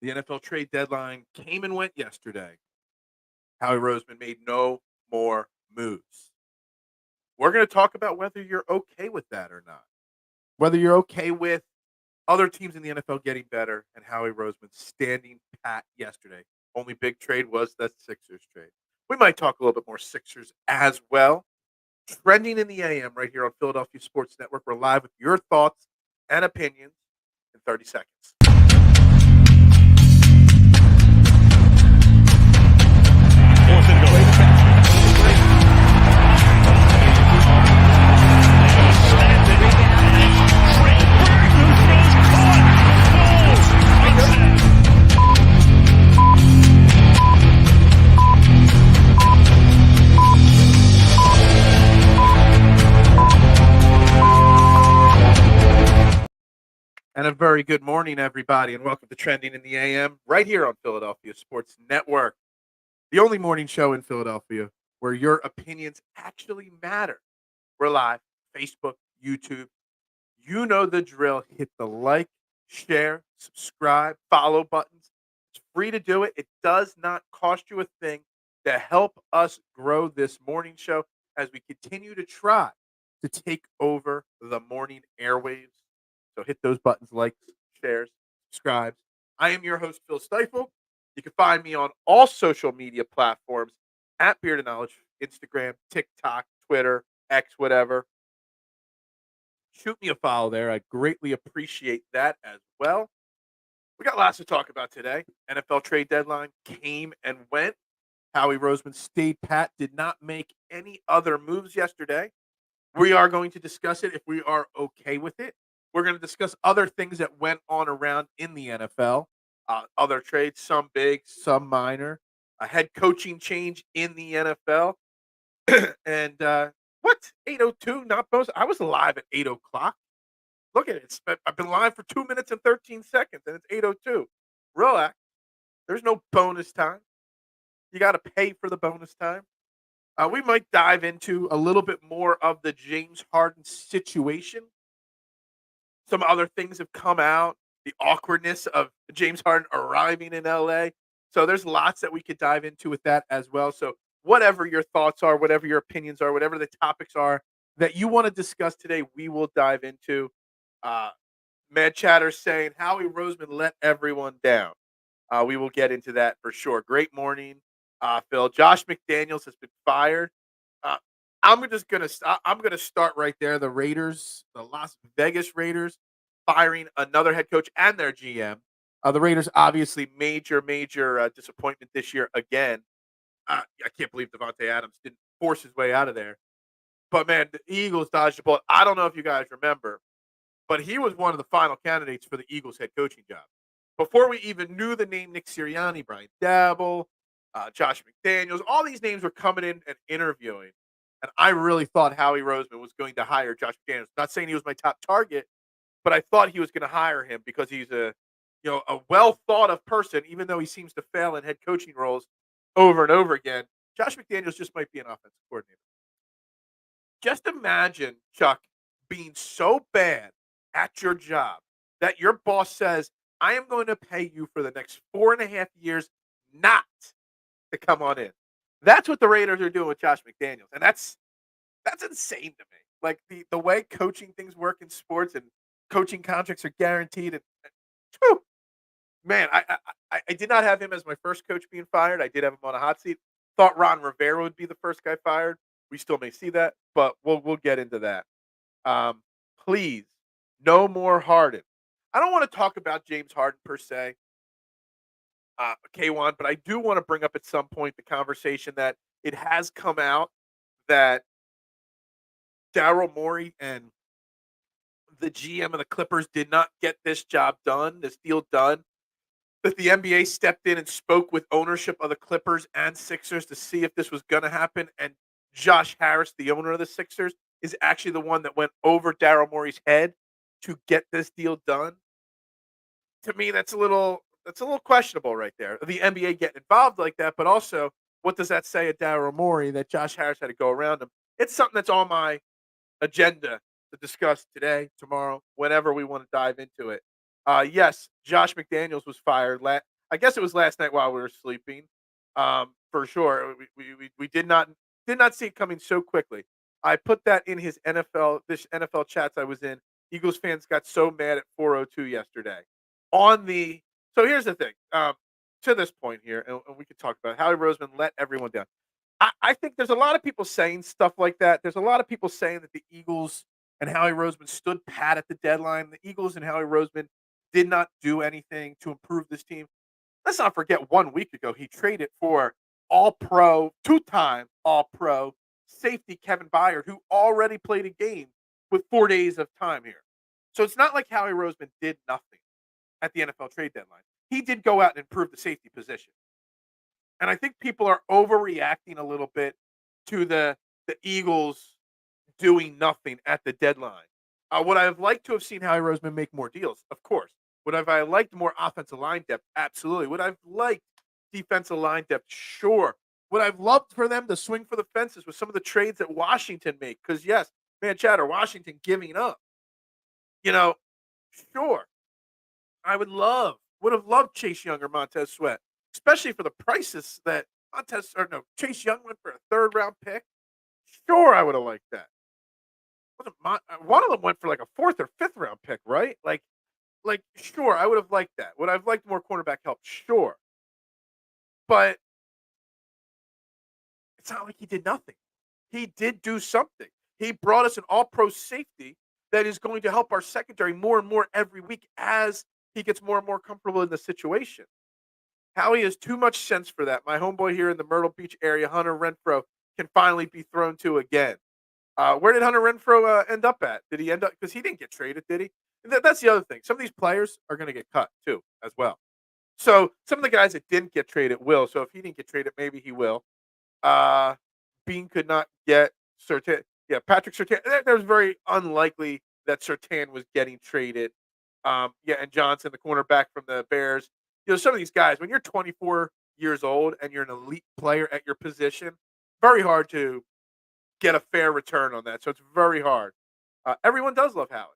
The NFL trade deadline came and went yesterday. Howie Roseman made no more moves. We're going to talk about whether you're okay with that or not. Whether you're okay with other teams in the NFL getting better and Howie Roseman standing pat yesterday. Only big trade was that Sixers trade. We might talk a little bit more Sixers as well. Trending in the AM right here on Philadelphia Sports Network. We're live with your thoughts and opinions in 30 seconds. And a very good morning, everybody, and welcome to Trending in the AM right here on Philadelphia Sports Network, the only morning show in Philadelphia where your opinions actually matter. We're live, Facebook, YouTube. You know the drill. Hit the like, share, subscribe, follow buttons. It's free to do it. It does not cost you a thing to help us grow this morning show as we continue to try to take over the morning airwaves. So hit those buttons, likes, shares, subscribes. I am your host, Phil Stiefel. You can find me on all social media platforms at Beard of Knowledge, Instagram, TikTok, Twitter, X, whatever. Shoot me a follow there. I greatly appreciate that as well. We got lots to talk about today. NFL trade deadline came and went. Howie Roseman stayed pat, did not make any other moves yesterday. We are going to discuss it if we are okay with it. We're going to discuss other things that went on around in the NFL, other trades, some big, some minor, a head coaching change in the NFL. And what? 8:02, not bonus. I was live at 8 o'clock. Look at it. I've been live for 2 minutes and 13 seconds, and it's 8:02. Relax. There's no bonus time. You got to pay for the bonus time. We might dive into a little bit more of the James Harden situation. Some other things have come out, the awkwardness of James Harden arriving in LA. So there's lots that we could dive into with that as well. So whatever your thoughts are, whatever your opinions are, whatever the topics are that you want to discuss today, we will dive into. Uh, Mad Chatter saying Howie Roseman let everyone down. We will get into that for sure. Great morning, Phil. Josh McDaniels has been fired. Uh, I'm gonna start right there. The Raiders, the Las Vegas Raiders, firing another head coach and their GM. The Raiders obviously major disappointment this year again. I can't believe Devontae Adams didn't force his way out of there. But man, the Eagles dodged the bullet. I don't know if you guys remember, but he was one of the final candidates for the Eagles head coaching job. Before we even knew the name Nick Sirianni, Brian Dabble, Josh McDaniels, all these names were coming in and interviewing. And I really thought Howie Roseman was going to hire Josh McDaniels. Not saying he was my top target, but I thought he was going to hire him because he's a well thought of person, even though he seems to fail in head coaching roles over and over again. Josh McDaniels just might be an offensive coordinator. Just imagine, Chuck, being so bad at your job that your boss says, I am going to pay you for the next 4.5 years not to come on in. That's what the Raiders are doing with Josh McDaniels. And that's insane to me. Like the way coaching things work in sports and coaching contracts are guaranteed. Whew, man, I did not have him as my first coach being fired. I did have him on a hot seat. Thought Ron Rivera would be the first guy fired. We still may see that, but we'll get into that. Please, no more Harden. I don't want to talk about James Harden per se, K1, but I do want to bring up at some point the conversation that it has come out that Daryl Morey and the GM of the Clippers did not get this job done, this deal done. That the NBA stepped in and spoke with ownership of the Clippers and Sixers to see if this was going to happen. And Josh Harris, the owner of the Sixers, is actually the one that went over Daryl Morey's head to get this deal done. To me, that's a little questionable right there. The NBA getting involved like that, but also, what does that say at Daryl Morey that Josh Harris had to go around him? It's something that's on my agenda to discuss today, tomorrow, whenever we want to dive into it. Yes, Josh McDaniels was fired. I guess it was last night while we were sleeping. For sure, we did not see it coming so quickly. I put that in his NFL chats I was in. Eagles fans got so mad at 402 yesterday. On the So here's the thing. To this point here, and we could talk about it, Howie Roseman let everyone down. I think there's a lot of people saying stuff like that. There's a lot of people saying that the Eagles and Howie Roseman stood pat at the deadline. The Eagles and Howie Roseman did not do anything to improve this team. Let's not forget 1 week ago, he traded for all pro, two-time all pro safety Kevin Byard, who already played a game with 4 days of time here. So it's not like Howie Roseman did nothing at the NFL trade deadline. He did go out and improve the safety position. And I think people are overreacting a little bit to the Eagles doing nothing at the deadline. Would I have liked to have seen Howie Roseman make more deals? Of course. Would have I liked more offensive line depth? Absolutely. Would I have liked defensive line depth? Sure. Would I've loved for them to swing for the fences with some of the trades that Washington made? Because yes, man, Chatter, Washington giving up. You know, sure. Would have loved Chase Young or Montez Sweat, especially for the prices that Chase Young went for a third round pick. Sure, I would have liked that. One of them went for like a fourth or fifth round pick, right? Like sure, I would have liked that. Would I've liked more cornerback help? Sure, but it's not like he did nothing. He did do something. He brought us an all-pro safety that is going to help our secondary more and more every week as he gets more and more comfortable in the situation. Howie has too much sense for that. My homeboy here in the Myrtle Beach area, Hunter Renfro, can finally be thrown to again. Where did Hunter Renfro end up at? Did he end up because he didn't get traded? Did he? And that's the other thing. Some of these players are going to get cut too, as well. So some of the guys that didn't get traded will. So if he didn't get traded, maybe he will. Uh, Bean could not get Sertan. Yeah, Patrick Sertan. There's very unlikely that Sertan was getting traded. Yeah, and Johnson, the cornerback from the Bears. Some of these guys, when you're 24 years old and you're an elite player at your position, very hard to get a fair return on that. So it's very hard. Everyone does love Howie.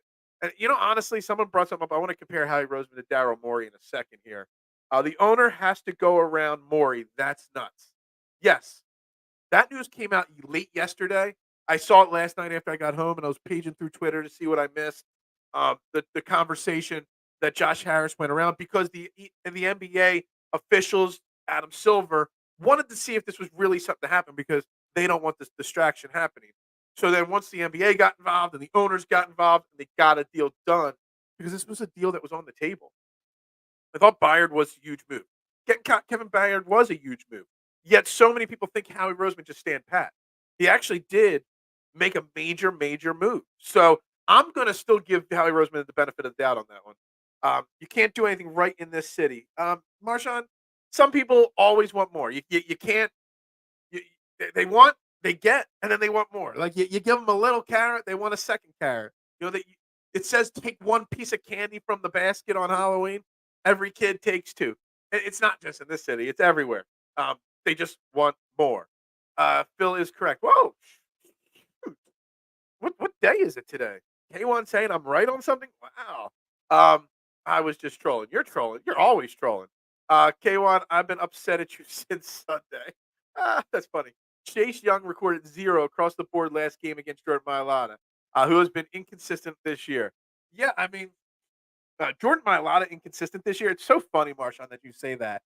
And, honestly, someone brought something up. I want to compare Howie Roseman to Daryl Morey in a second here. The owner has to go around Morey. That's nuts. Yes, that news came out late yesterday. I saw it last night after I got home, and I was paging through Twitter to see what I missed. The conversation that Josh Harris went around because the NBA officials, Adam Silver, wanted to see if this was really something to happen because they don't want this distraction happening. So then once the NBA got involved and the owners got involved, and they got a deal done because this was a deal that was on the table. I thought Bayard was a huge move. Getting Kevin Bayard was a huge move. Yet so many people think Howie Roseman just stand pat. He actually did make a major, major move. So I'm going to still give Howie Roseman the benefit of the doubt on that one. You can't do anything right in this city. Marshawn, some people always want more. You can't. You, they want, they get, and then they want more. Like you give them a little carrot, they want a second carrot. It says take one piece of candy from the basket on Halloween. Every kid takes two. It's not just in this city; it's everywhere. They just want more. Phil is correct. Whoa, shoot. What day is it today? K1 saying I'm right on something? Wow. I was just trolling. You're trolling. You're always trolling. K1, I've been upset at you since Sunday. That's funny. Chase Young recorded 0 across the board last game against Jordan Mailata, who has been inconsistent this year. Yeah, I mean, Jordan Mailata inconsistent this year. It's so funny, Marshawn, that you say that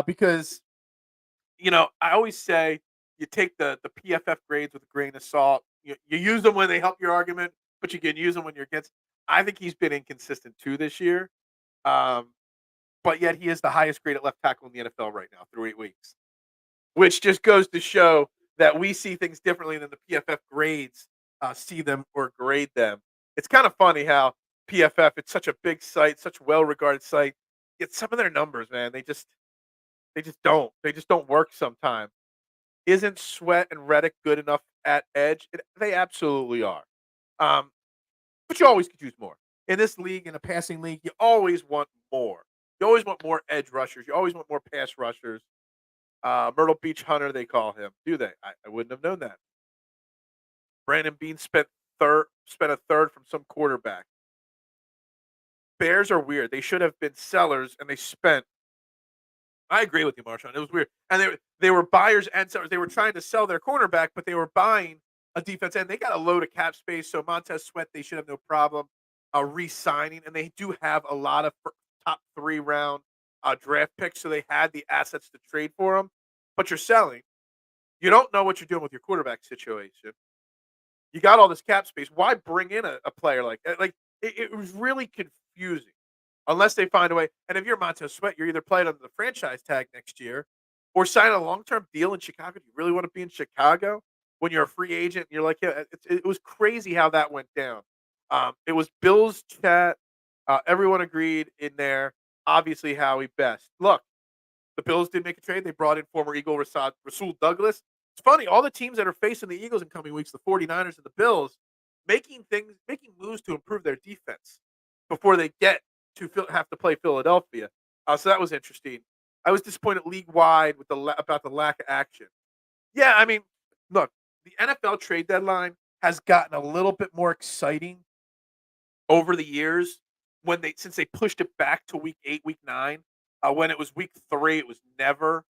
because I always say you take the PFF grades with a grain of salt. You use them when they help your argument, but you can use them when you're against. I think he's been inconsistent too this year, um, but yet he is the highest graded left tackle in the NFL right now through 8 weeks, which just goes to show that we see things differently than the PFF grades see them or grade them. It's kind of funny how PFF, it's such a big site, such a well-regarded site. Yet some of their numbers, man, they just don't work sometimes. Isn't Sweat and Reddick good enough at edge? They absolutely are. Um, but you always could use more. In this league, in a passing league, you always want more. You always want more edge rushers. You always want more pass rushers. Myrtle Beach Hunter, they call him. Do they? I wouldn't have known that. Brandon Bean spent a third from some quarterback. Bears are weird. They should have been sellers, and they spent I agree with you, Marshawn. It was weird, and they were buyers and sellers. They were trying to sell their cornerback, but they were buying a defense end. They got a load of cap space, so Montez Sweat they should have no problem re-signing, and they do have a lot of top 3 round draft picks, so they had the assets to trade for them. But you're selling. You don't know what you're doing with your quarterback situation. You got all this cap space. Why bring in a player like that? Like it was really confusing. Unless they find a way. And if you're Montez Sweat, you're either playing under the franchise tag next year or sign a long-term deal in Chicago. Do you really want to be in Chicago when you're a free agent? And you're like, yeah, it was crazy how that went down. It was Bill's chat. Everyone agreed in there. Obviously, Howie best. Look, the Bills did make a trade. They brought in former Eagle Rasul Douglas. It's funny, all the teams that are facing the Eagles in coming weeks, the 49ers and the Bills, making moves to improve their defense before they get to have to play Philadelphia. So that was interesting. I was disappointed league wide with about the lack of action. Yeah, I mean, look, the NFL trade deadline has gotten a little bit more exciting over the years since they pushed it back to week 8, week 9. When it was week 3, it was never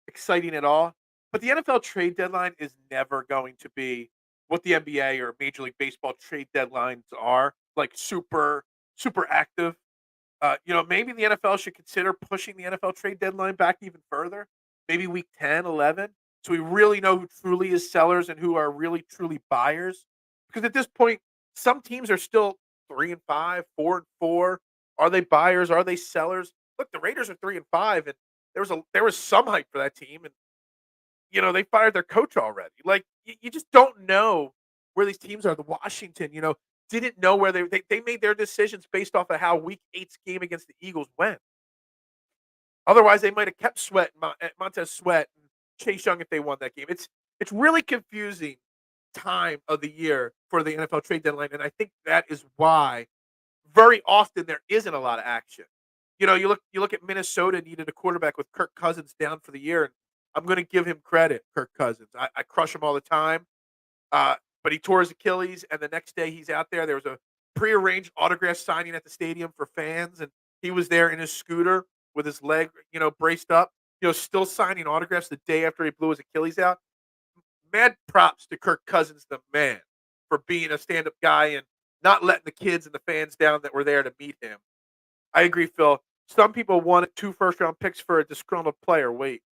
exciting at all. But the NFL trade deadline is never going to be what the NBA or Major League Baseball trade deadlines are, like super active. Maybe the NFL should consider pushing the NFL trade deadline back even further, maybe week 10, 11, so we really know who truly is sellers and who are really truly buyers. Because at this point, some teams are still 3-5, 4-4. Are they buyers? Are they sellers? Look, the Raiders are 3-5, and there was some hype for that team, and they fired their coach already. Like you just don't know where these teams are. The Washington, didn't know where they made their decisions based off of how Week 8's game against the Eagles went. Otherwise, they might have kept Montez Sweat and Chase Young if they won that game. It's really confusing time of the year for the NFL trade deadline, and I think that is why very often there isn't a lot of action. You look at Minnesota needed a quarterback with Kirk Cousins down for the year, and I'm going to give him credit, Kirk Cousins. I crush him all the time. But he tore his Achilles, and the next day he's out there. There was a prearranged autograph signing at the stadium for fans, and he was there in his scooter with his leg, braced up, still signing autographs the day after he blew his Achilles out. Mad props to Kirk Cousins, the man, for being a stand-up guy and not letting the kids and the fans down that were there to meet him. I agree, Phil. Some people wanted 2 first-round picks for a disgruntled player. Wait.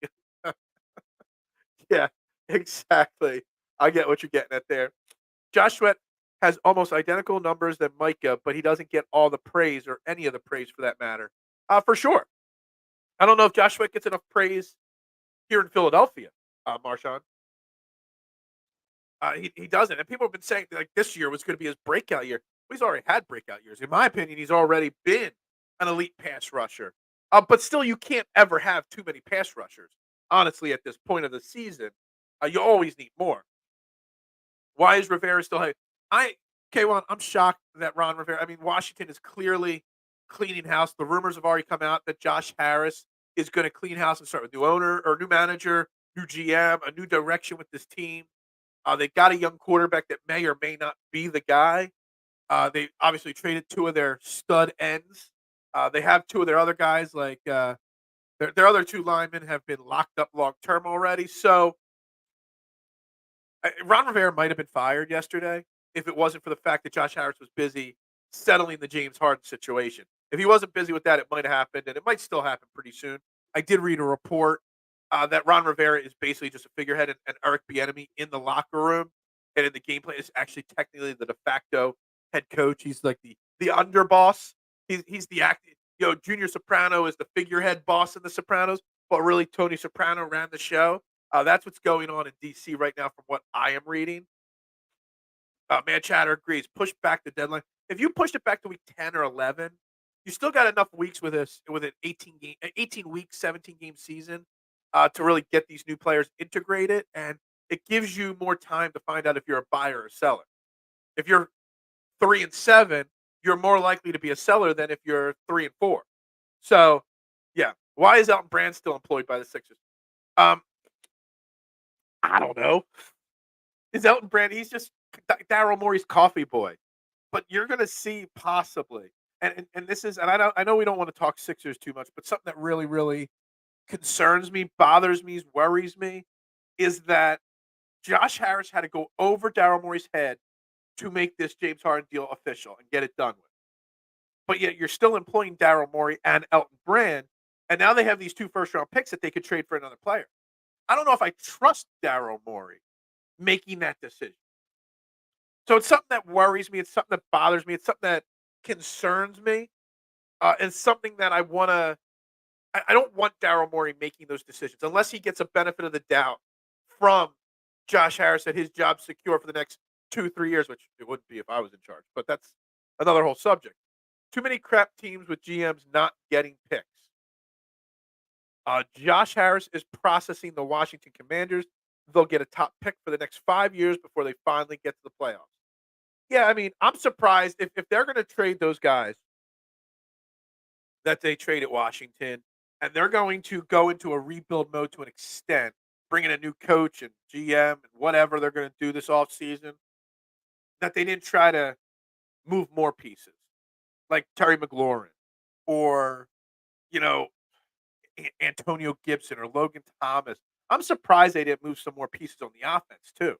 Yeah, exactly. I get what you're getting at there. Josh Sweat has almost identical numbers than Micah, but he doesn't get all the praise or any of the praise for that matter. For sure. I don't know if Josh Sweat gets enough praise here in Philadelphia, Marshawn. He doesn't. And people have been saying like this year was going to be his breakout year. Well, he's already had breakout years. In my opinion, he's already been an elite pass rusher. But still, you can't ever have too many pass rushers. Honestly, at this point of the season, you always need more. Why is Rivera still high? I'm shocked that Ron Rivera. I mean, Washington is clearly cleaning house. The rumors have already come out that Josh Harris is going to clean house and start with new owner or new manager, new GM, a new direction with this team. They got a young quarterback that may or may not be the guy. They obviously traded 2 of their stud ends. They have 2 of their other guys, like their other 2 linemen, have been locked up long term already. So Ron Rivera might have been fired yesterday if it wasn't for the fact that Josh Harris was busy settling the James Harden situation. If he wasn't busy with that, it might have happened, and it might still happen pretty soon. I did read a report that Ron Rivera is basically just a figurehead and Eric Bieniemy in the locker room and in the game plan is actually technically the de facto head coach. He's like the underboss. He's the acting. Junior Soprano is the figurehead boss in The Sopranos, but really Tony Soprano ran the show. That's what's going on in DC right now, from what I am reading. Man Chatter agrees. Push back the deadline. If you pushed it back to week 10 or 11, you still got enough weeks with an 18 week, 17 game season to really get these new players integrated, and it gives you more time to find out if you're a buyer or a seller. If you're 3-7, you're more likely to be a seller than if you're 3-4. So, yeah. Why is Elton Brand still employed by the Sixers? I don't know. Is Elton Brand? He's just Daryl Morey's coffee boy. But you're going to see possibly, and this is, and I know we don't want to talk Sixers too much, but something that really concerns me, bothers me, worries me is that Josh Harris had to go over Daryl Morey's head to make this James Harden deal official and get it done with. But yet you're still employing Daryl Morey and Elton Brand, and now they have these 2 first-round picks that they could trade for another player. I don't know if I trust Daryl Morey making that decision. So it's something that worries me. It's something that bothers me. It's something that concerns me. It's something that I don't want Daryl Morey making those decisions unless he gets a benefit of the doubt from Josh Harris that his job's secure for the next 2, 3 years, which it wouldn't be if I was in charge. But that's another whole subject. Too many crap teams with GMs not getting picks. Josh Harris is processing the Washington Commanders. They'll get a top pick for the next 5 years before they finally get to the playoffs. Yeah, I mean, I'm surprised if they're going to trade those guys that they trade at Washington, and they're going to go into a rebuild mode to an extent, bring in a new coach and GM and whatever they're going to do this offseason, that they didn't try to move more pieces like Terry McLaurin or, you know, Antonio Gibson or Logan Thomas. I'm surprised they didn't move some more pieces on the offense, too.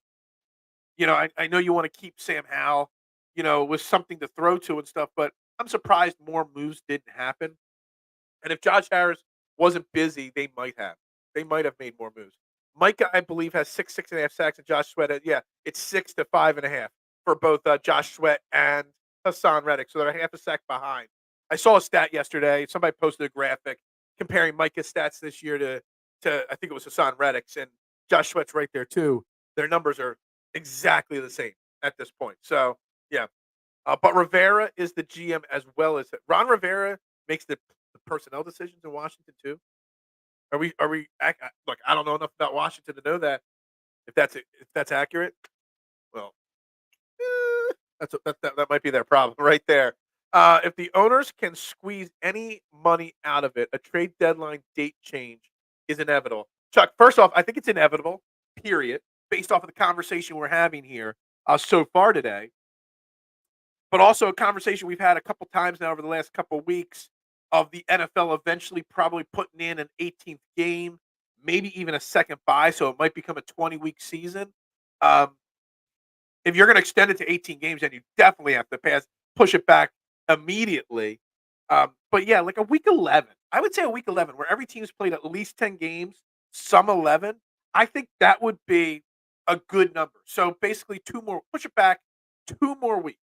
I know you want to keep Sam Howell, with something to throw to and stuff, but I'm surprised more moves didn't happen. And if Josh Harris wasn't busy, they might have. They might have made more moves. Micah, I believe, has 6.5 sacks, and Josh Sweat, yeah, it's 6 to 5.5 for both Josh Sweat and Hassan Reddick. So they're a half a sack behind. I saw a stat yesterday. Somebody posted a graphic comparing Micah's stats this year to I think it was Hassan Reddick's, and Josh Sweat's right there too. Their numbers are exactly the same at this point. So yeah, but Rivera is the GM as well as Ron Rivera makes the personnel decisions in Washington too. Look, I don't know enough about Washington to know that if that's accurate. Well, that might be their problem right there. If the owners can squeeze any money out of it, a trade deadline date change is inevitable. Chuck, first off, I think it's inevitable. Period. Based off of the conversation we're having here so far today, but also a conversation we've had a couple times now over the last couple weeks of the NFL eventually probably putting in an 18th game, maybe even a second bye, so it might become a 20-week season. Um, if you're going to extend it to 18 games, then you definitely have to push it back immediately. But yeah, like a week 11, I would say a week 11 where every team's played at least 10 games, some 11. I think that would be a good number. So basically, push it back 2 more weeks.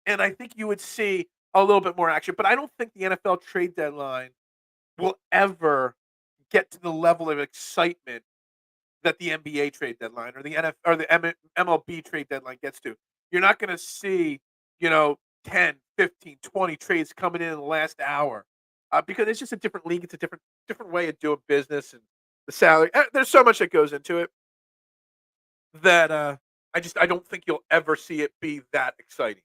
And I think you would see a little bit more action. But I don't think the NFL trade deadline will ever get to the level of excitement that the NBA trade deadline or the MLB trade deadline gets to. You're not going to see, 10, 15, 20 trades coming in the last hour because it's just a different league. It's a different way of doing business and the salary. There's so much that goes into it that I don't think you'll ever see it be that exciting.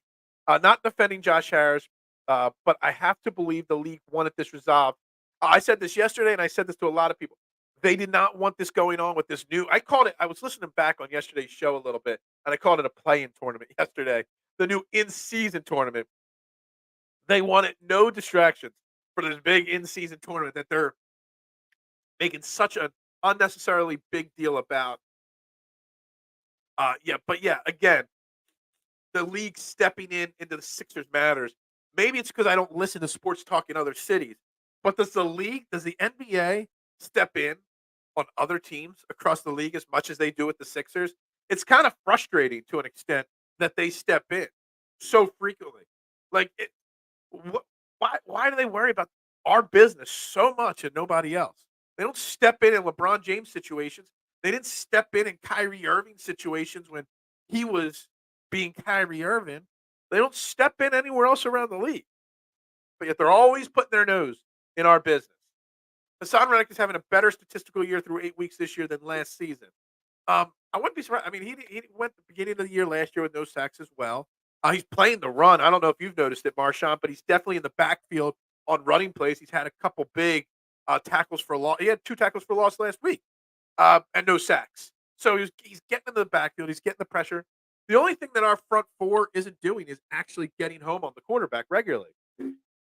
Not defending Josh Harris, but I have to believe the league wanted this resolved. I said this yesterday, and I said this to a lot of people. They did not want this going on with this new. I called it. I was listening back on yesterday's show a little bit, and I called it a play-in tournament yesterday. The new in-season tournament. They wanted no distractions for this big in-season tournament that they're making such an unnecessarily big deal about. But again, the league stepping into the Sixers matters. Maybe it's because I don't listen to sports talk in other cities. But does the NBA step in on other teams across the league as much as they do with the Sixers? It's kind of frustrating to an extent that they step in so frequently. Like, why do they worry about our business so much and nobody else? They don't step in LeBron James situations. They didn't step in Kyrie Irving situations when he was being Kyrie Irving. They don't step in anywhere else around the league. But yet they're always putting their nose in our business. Hassan Reddick is having a better statistical year through 8 weeks this year than last season. I wouldn't be surprised. I mean, he went the beginning of the year last year with no sacks as well. He's playing the run. I don't know if you've noticed it, Marshawn, but he's definitely in the backfield on running plays. He's had a couple big tackles for loss. He had 2 tackles for loss last week and no sacks. So he's getting into the backfield. He's getting the pressure. The only thing that our front four isn't doing is actually getting home on the quarterback regularly.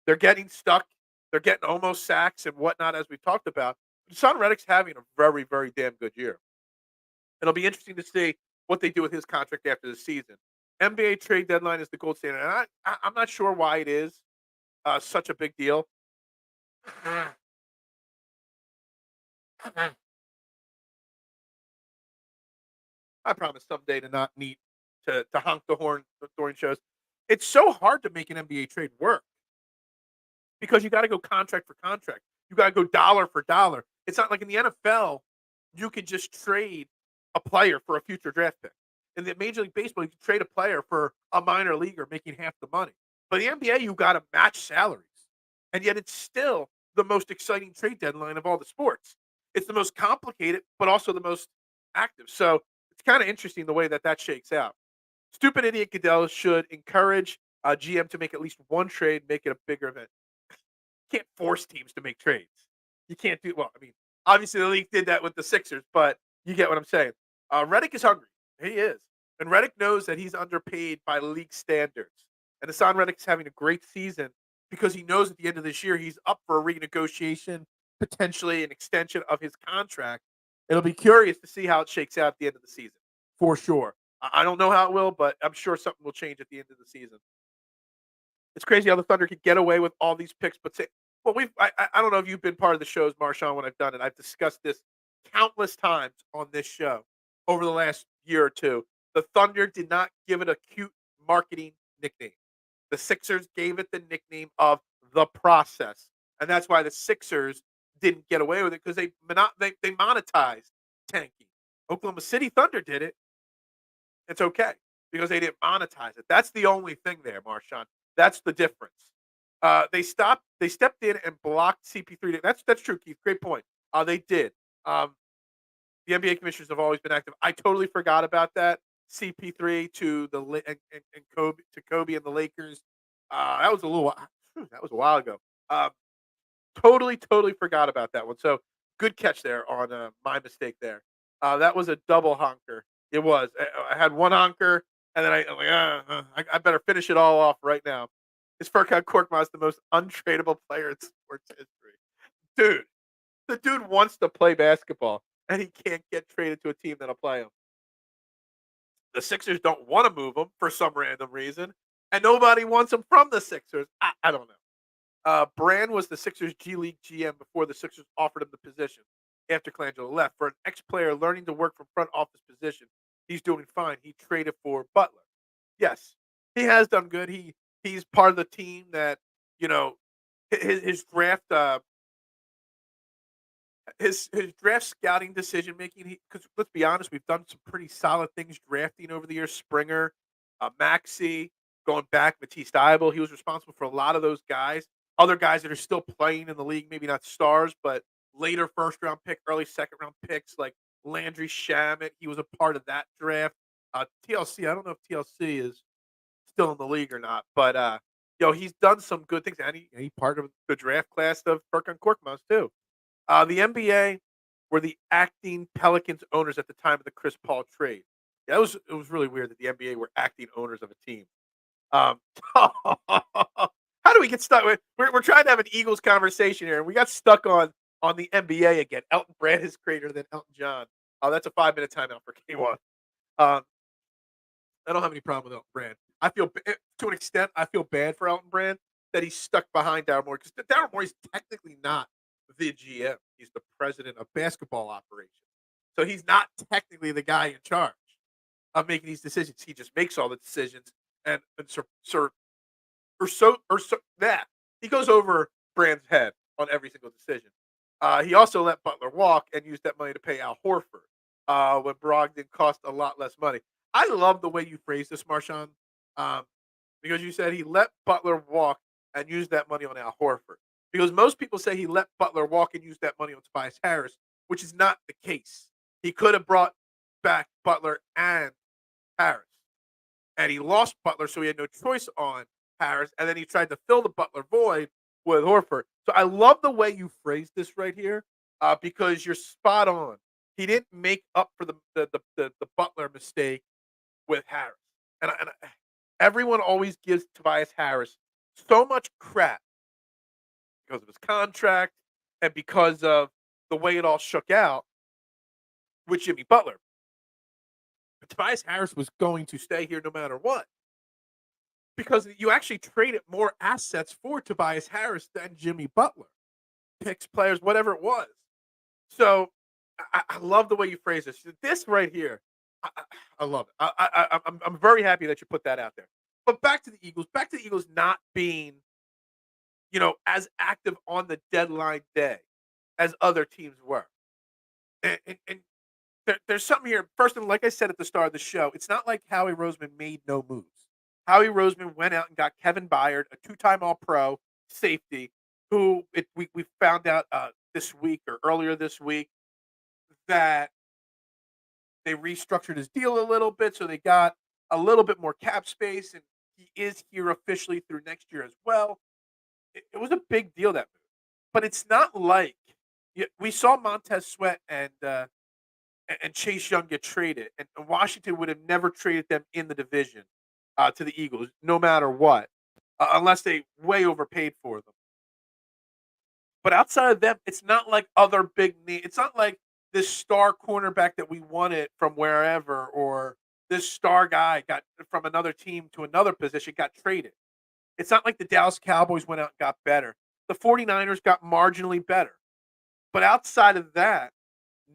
They're getting stuck. They're getting almost sacks and whatnot, as we've talked about. Son Reddick's having a very, very damn good year. It'll be interesting to see what they do with his contract after the season. NBA trade deadline is the gold standard, and I'm not sure why it is such a big deal. I promise someday to not need to honk the horn during shows. It's so hard to make an NBA trade work because you got to go contract for contract. You got to go dollar for dollar. It's not like in the NFL, you could just trade a player for a future draft pick. In the Major League Baseball, you can trade a player for a minor leaguer making half the money. But in the NBA, you got to match salaries. And yet it's still the most exciting trade deadline of all the sports. It's the most complicated, but also the most active. So it's kind of interesting the way that that shakes out. Stupid idiot Goodell should encourage GM to make at least one trade, make it a bigger event. You can't force teams to make trades. You can't do well. I mean, obviously the league did that with the Sixers, but you get what I'm saying. Reddick is hungry. He is, and Reddick knows that he's underpaid by league standards. And Hassan Reddick's having a great season because he knows at the end of this year he's up for a renegotiation, potentially an extension of his contract. It'll be curious to see how it shakes out at the end of the season, for sure. I don't know how it will, but I'm sure something will change at the end of the season. It's crazy how the Thunder could get away with all these picks, but say, well, I don't know if you've been part of the shows, Marshawn, when I've done it. I've discussed this countless times on this show over the last year or two. The Thunder did not give it a cute marketing nickname. The Sixers gave it the nickname of the process, and that's why the Sixers didn't get away with it because they monetized tanking. Oklahoma City Thunder did it. It's okay because they didn't monetize it. That's the only thing there, Marshawn. That's the difference. They stepped in and blocked CP3. That's true, Keith. Great point. They did. The NBA commissioners have always been active. I totally forgot about that. CP3 to and Kobe and the Lakers. That was a little. That was a while ago. Totally forgot about that one. So good catch there on my mistake there. That was a double honker. It was. I had one honker, and then I'm like, I better finish it all off right now. Is Furkan Korkmaz the most untradeable player in sports history? Dude, the dude wants to play basketball, and he can't get traded to a team that'll play him. The Sixers don't want to move him for some random reason, and nobody wants him from the Sixers. I don't know. Brand was the Sixers G League GM before the Sixers offered him the position after Colangelo left. For an ex-player learning to work from front office position, he's doing fine. He traded for Butler. Yes, he has done good. He's part of the team that you know his draft his draft scouting decision making. Because let's be honest, we've done some pretty solid things drafting over the years. Springer, Maxey, going back Matisse Thybulle. He was responsible for a lot of those guys. Other guys that are still playing in the league, maybe not stars, but later first round pick, early second round picks like Landry Shamet. He was a part of that draft. TLC, I don't know if TLC is still in the league or not, but he's done some good things, and he part of the draft class of Furkan Korkmaz too. The NBA were the acting Pelicans owners at the time of the Chris Paul trade. Yeah, it was really weird that the NBA were acting owners of a team. Um, how do we get stuck? We're trying to have an Eagles conversation here, and we got stuck on the NBA again. Elton Brand is greater than Elton John. Oh, that's a 5-minute timeout for K1. Um, I don't have any problem with Elton Brand. To an extent, I feel bad for Elton Brand that he's stuck behind Daryl Morey because Daryl Morey is technically not the GM. He's the president of basketball operations, so he's not technically the guy in charge of making these decisions. He just makes all the decisions, and that he goes over Brand's head on every single decision. He also let Butler walk and used that money to pay Al Horford when Brogdon cost a lot less money. I love the way you phrased this, Marshawn, um, because you said he let Butler walk and used that money on Al Horford. Because most people say he let Butler walk and use that money on Tobias Harris, which is not the case. He could have brought back Butler and Harris, and he lost Butler, so he had no choice on Harris, and then he tried to fill the Butler void with Horford. So I love the way you phrased this right here because you're spot on. He didn't make up for the Butler mistake with Harris, and everyone always gives Tobias Harris so much crap because of his contract and because of the way it all shook out with Jimmy Butler. But Tobias Harris was going to stay here no matter what because you actually traded more assets for Tobias Harris than Jimmy Butler. Picks, players, whatever it was. So I love the way you phrase this. This right here, I, I, I love it. I'm very happy that you put that out there. But back to the Eagles. Back to the Eagles not being, as active on the deadline day as other teams were. And there's something here. First, and like I said at the start of the show, it's not like Howie Roseman made no moves. Howie Roseman went out and got Kevin Byard, a two-time All-Pro safety, who we found out this week or earlier this week that they restructured his deal a little bit, so they got a little bit more cap space, and he is here officially through next year as well. It was a big deal, that move, but it's not like we saw Montez Sweat and Chase Young get traded, and Washington would have never traded them in the division to the Eagles, no matter what, unless they way overpaid for them. But outside of them, it's not like other big names. It's not like this star cornerback that we wanted from wherever, or this star guy got from another team to another position got traded. It's not like the Dallas Cowboys went out and got better. The 49ers got marginally better. But outside of that,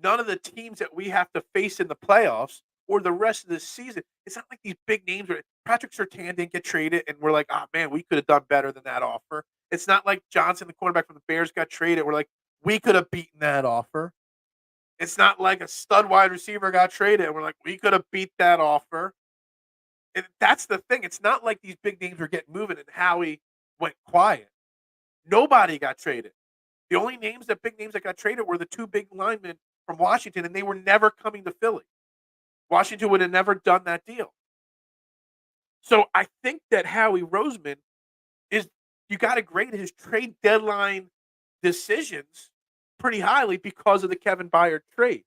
none of the teams that we have to face in the playoffs or the rest of the season, it's not like these big names. Patrick Surtain didn't get traded, and we're like, oh, man, we could have done better than that offer. It's not like Johnson, the cornerback from the Bears, got traded. We're like, we could have beaten that offer. It's not like a stud wide receiver got traded, and we're like, we could have beat that offer. And that's the thing. It's not like these big names were getting moving and Howie went quiet. Nobody got traded. The only big names that got traded were the two big linemen from Washington, and they were never coming to Philly. Washington would have never done that deal. So I think that Howie Roseman you got to grade his trade deadline decisions pretty highly because of the Kevin Byard trade.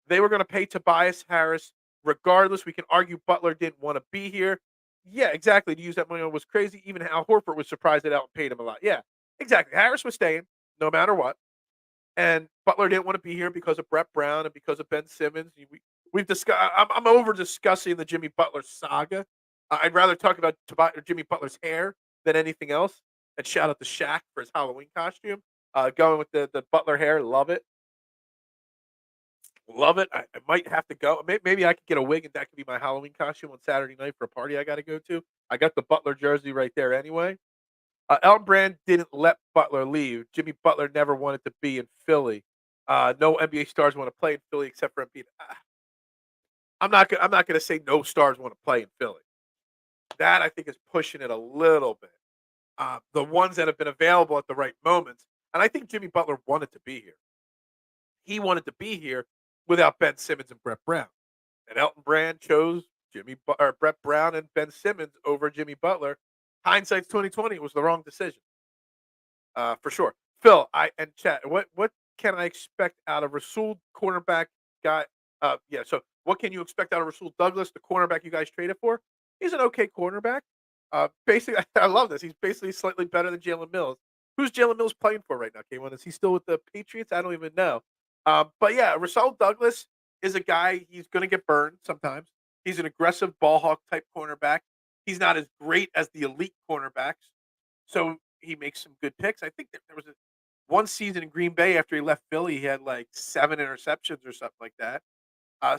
They were going to pay Tobias Harris regardless. We can argue Butler didn't want to be here. Yeah, exactly. To use that money was crazy. Even Al Horford was surprised that Allen paid him a lot. Yeah, exactly. Harris was staying no matter what. And Butler didn't want to be here because of Brett Brown and because of Ben Simmons. We've discussed. I'm over discussing the Jimmy Butler saga. I'd rather talk about Jimmy Butler's hair than anything else. And shout out to Shaq for his Halloween costume. Going with the Butler hair, love it. Love it. I might have to go. Maybe I could get a wig and that could be my Halloween costume on Saturday night for a party I got to go to. I got the Butler jersey right there anyway. Elton Brand didn't let Butler leave. Jimmy Butler never wanted to be in Philly. No NBA stars want to play in Philly except for Embiid. I'm not going to say no stars want to play in Philly. That I think is pushing it a little bit. The ones that have been available at the right moments, and I think Jimmy Butler wanted to be here. He wanted to be here without Ben Simmons and Brett Brown, and Elton Brand chose Brett Brown and Ben Simmons over Jimmy Butler. Hindsight's 2020. It was the wrong decision, for sure. Phil, and chat. What can I expect out of Rasul cornerback guy? Yeah. So what can you expect out of Rasul Douglas, the cornerback you guys traded for? He's an okay cornerback. Basically, I love this. He's basically slightly better than Jalen Mills. Who's Jalen Mills playing for right now, K1? Is he still with the Patriots? I don't even know. But yeah, Rasul Douglas is a guy, he's going to get burned sometimes. He's an aggressive ball hawk type cornerback. He's not as great as the elite cornerbacks. So he makes some good picks. I think that there was one season in Green Bay after he left Philly, he had like 7 interceptions or something like that.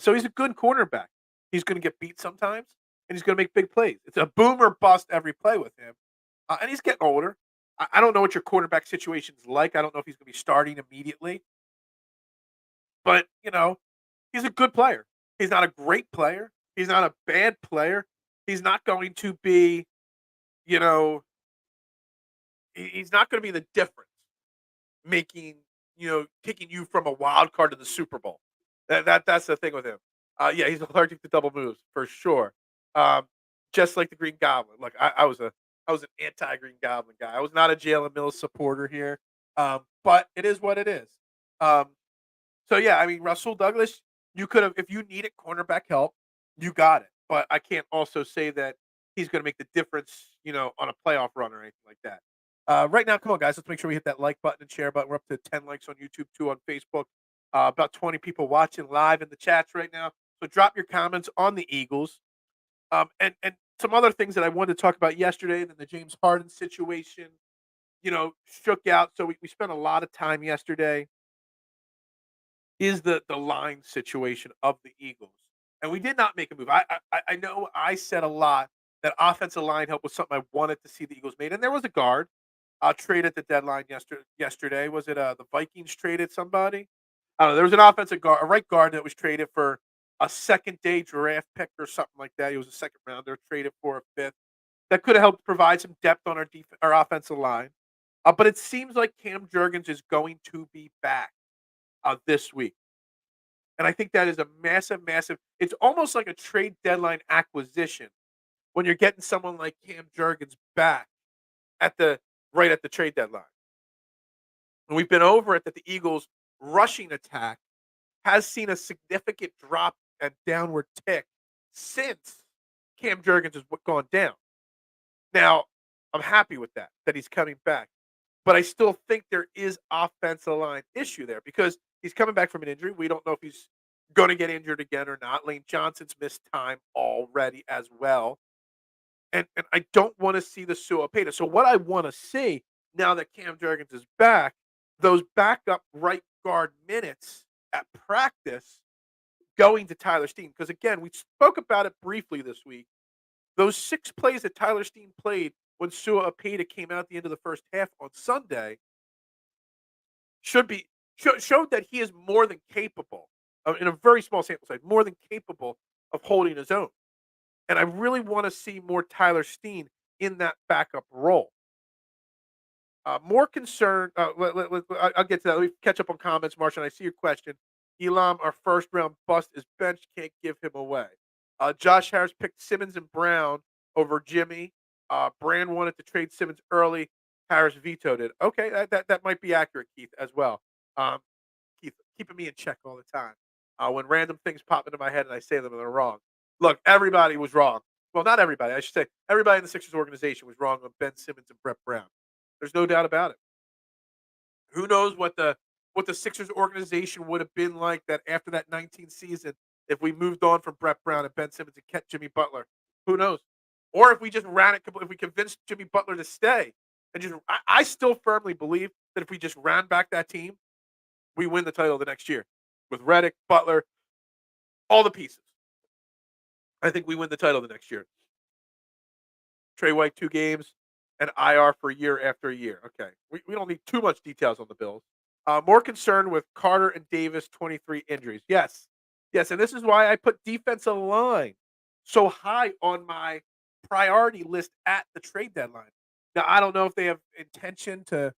So he's a good cornerback. He's going to get beat sometimes, and he's going to make big plays. It's a boom or bust every play with him. And he's getting older. I don't know what your quarterback situation's like. I don't know if he's going to be starting immediately. But, he's a good player. He's not a great player. He's not a bad player. He's not going to be, he's not going to be the difference making, taking you from a wild card to the Super Bowl. That's the thing with him. Yeah, he's allergic to double moves for sure. Just like the Green Goblin. Look, I was an anti-Green Goblin guy. I was not a Jalen Mills supporter here. But it is what it is. So yeah, I mean, Rasul Douglas, you could have, if you needed cornerback help, you got it. But I can't also say that he's going to make the difference, on a playoff run or anything like that. Right now, come on, guys. Let's make sure we hit that like button and share button. We're up to 10 likes on YouTube, 2 on Facebook. About 20 people watching live in the chats right now. So drop your comments on the Eagles. And some other things that I wanted to talk about yesterday, then the James Harden situation, shook out. So we spent a lot of time yesterday is the line situation of the Eagles. And we did not make a move. I know I said a lot that offensive line help was something I wanted to see the Eagles made. And there was a guard trade at the deadline yesterday. Was it the Vikings traded somebody? I don't know. There was an offensive guard, a right guard that was traded for a second day draft pick or something like that. He was a second rounder, traded for a fifth. That could have helped provide some depth on our offensive line. But it seems like Cam Jurgens is going to be back this week. And I think that is a massive, massive. It's almost like a trade deadline acquisition when you're getting someone like Cam Jurgens back at the right at the trade deadline. And we've been over it that the Eagles' rushing attack has seen a significant drop and downward tick since Cam Jurgens has gone down. Now, I'm happy with that he's coming back. But I still think there is offensive line issue there because he's coming back from an injury. We don't know if he's going to get injured again or not. Lane Johnson's missed time already as well. And I don't want to see the Sua Peta. So what I want to see now that Cam Jurgens is back, those backup right guard minutes at practice going to Tyler Steen. Because again, we spoke about it briefly this week. Those 6 plays that Tyler Steen played when Sua Peta came out at the end of the first half on Sunday showed that he is more than capable in a very small sample size, more than capable of holding his own. And I really want to see more Tyler Steen in that backup role. More concerned. I'll get to that. Let me catch up on comments, Marshall. I see your question. Elam, our first round bust is benched. Can't give him away. Josh Harris picked Simmons and Brown over Jimmy. Brand wanted to trade Simmons early. Harris vetoed it. Okay, that might be accurate, Keith, as well. Um, Keith, keeping me in check all the time. When random things pop into my head and I say them and they're wrong. Look, everybody was wrong. Well, not everybody. I should say everybody in the Sixers organization was wrong on Ben Simmons and Brett Brown. There's no doubt about it. Who knows what the Sixers organization would have been like that after that 19 season if we moved on from Brett Brown and Ben Simmons and kept Jimmy Butler. Who knows? Or if we just ran it, if we convinced Jimmy Butler to stay and I still firmly believe that if we just ran back that team, we win the title the next year with Redick, Butler, all the pieces. I think we win the title the next year. Trey White 2 games and IR for year after year. Okay, we don't need too much details on the Bills. More concerned with Carter and Davis 23 injuries. Yes, yes, and this is why I put defensive line so high on my priority list at the trade deadline. Now I don't know if they have intention to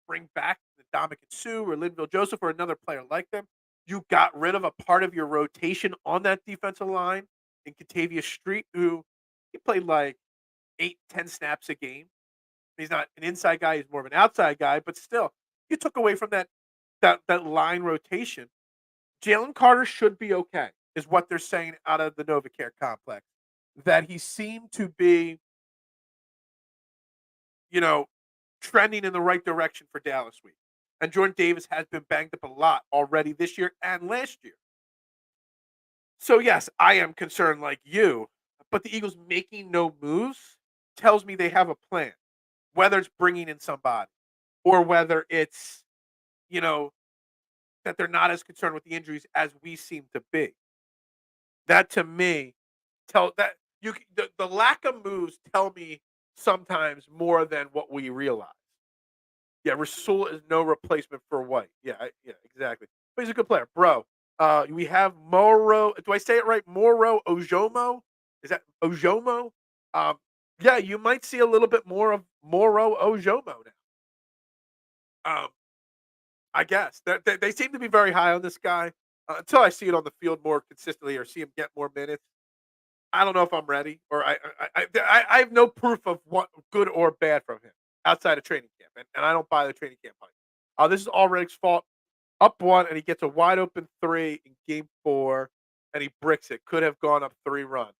bring back the Dominican Sue or Linville Joseph or another player like them. You got rid of a part of your rotation on that defensive line in Catavia Street, who he played like 8, 10 snaps a game. He's not an inside guy; he's more of an outside guy. But still, you took away from that line rotation. Jalen Carter should be okay, is what they're saying out of the NovaCare complex. That he seemed to be, you know, trending in the right direction for Dallas week. And Jordan Davis has been banged up a lot already this year and last year. So yes, I am concerned like you, but the Eagles making no moves tells me they have a plan. Whether it's bringing in somebody or whether it's, you know, that they're not as concerned with the injuries as we seem to be. That to me tell that the lack of moves tell me sometimes more than what we realize. Yeah, Rasul is no replacement for White. Yeah, exactly. But he's a good player, bro. We have Moro. Do I say it right? Moro Ojomo. Is that Ojomo? Um, yeah, you might see a little bit more of Moro Ojomo now. I guess they seem to be very high on this guy until I see it on the field more consistently or see him get more minutes. I don't know if I'm ready, or I have no proof of what good or bad from him outside of training camp, and I don't buy the training camp hype. This is all Reddick's fault. Up 1, and he gets a wide open 3 in game 4, and he bricks it. Could have gone up 3 run.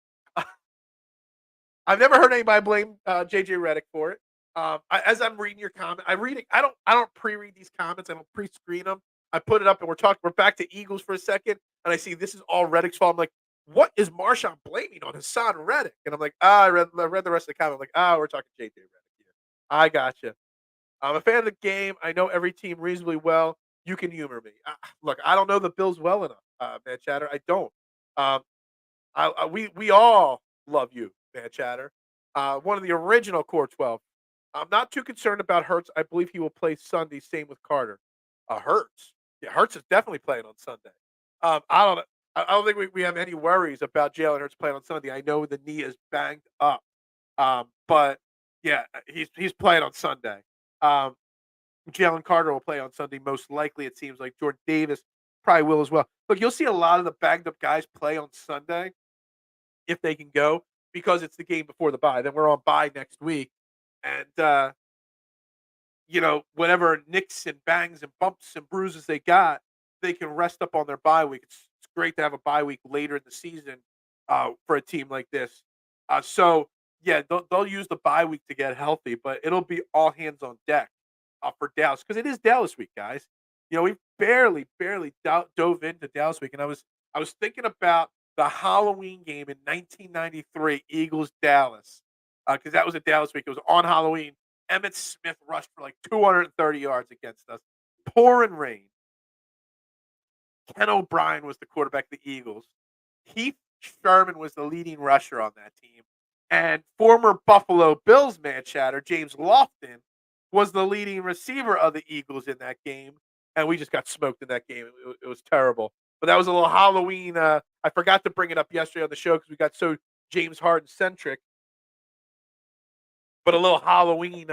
I've never heard anybody blame JJ Redick for it. As I'm reading your comment, I read it. I don't pre-read these comments. I don't pre-screen them. I put it up, and we're back to Eagles for a second, and I see this is all Reddick's fault. I'm like, what is Marshawn blaming on Hassan Reddick? And I'm like, I read the rest of the comment. I'm like, we're talking JJ Reddick here. I gotcha. I'm a fan of the game. I know every team reasonably well. You can humor me. Look, I don't know the Bills well enough, man. Chatter, I don't. Um, we all love you, man. Chatter. One of the original Core 12. I'm not too concerned about Hurts. I believe he will play Sunday. Same with Carter. Hurts. Yeah, Hurts is definitely playing on Sunday. I don't. I don't think we have any worries about Jalen Hurts playing on Sunday. I know the knee is banged up, but yeah, he's playing on Sunday. Um, Jalen Carter will play on Sunday, most likely. It seems like Jordan Davis probably will as well. Look, you'll see a lot of the banged up guys play on Sunday if they can go because it's the game before the bye. Then we're on bye next week, and whatever nicks and bangs and bumps and bruises they got, they can rest up on their bye week. It's great to have a bye week later in the season for a team like this. So yeah, they'll use the bye week to get healthy, but it'll be all hands on deck for Dallas because it is Dallas week, guys. We barely dove into Dallas week, and I was thinking about the Halloween game in 1993, Eagles Dallas, because that was a Dallas week. It was on Halloween. Emmett Smith rushed for like 230 yards against us. Pouring rain. Ken O'Brien was the quarterback of the Eagles. Heath Sherman was the leading rusher on that team. And former Buffalo Bills man chatter, James Lofton, was the leading receiver of the Eagles in that game. And we just got smoked in that game. It was terrible. But that was a little Halloween. I forgot to bring it up yesterday on the show because we got so James Harden centric. But a little Halloween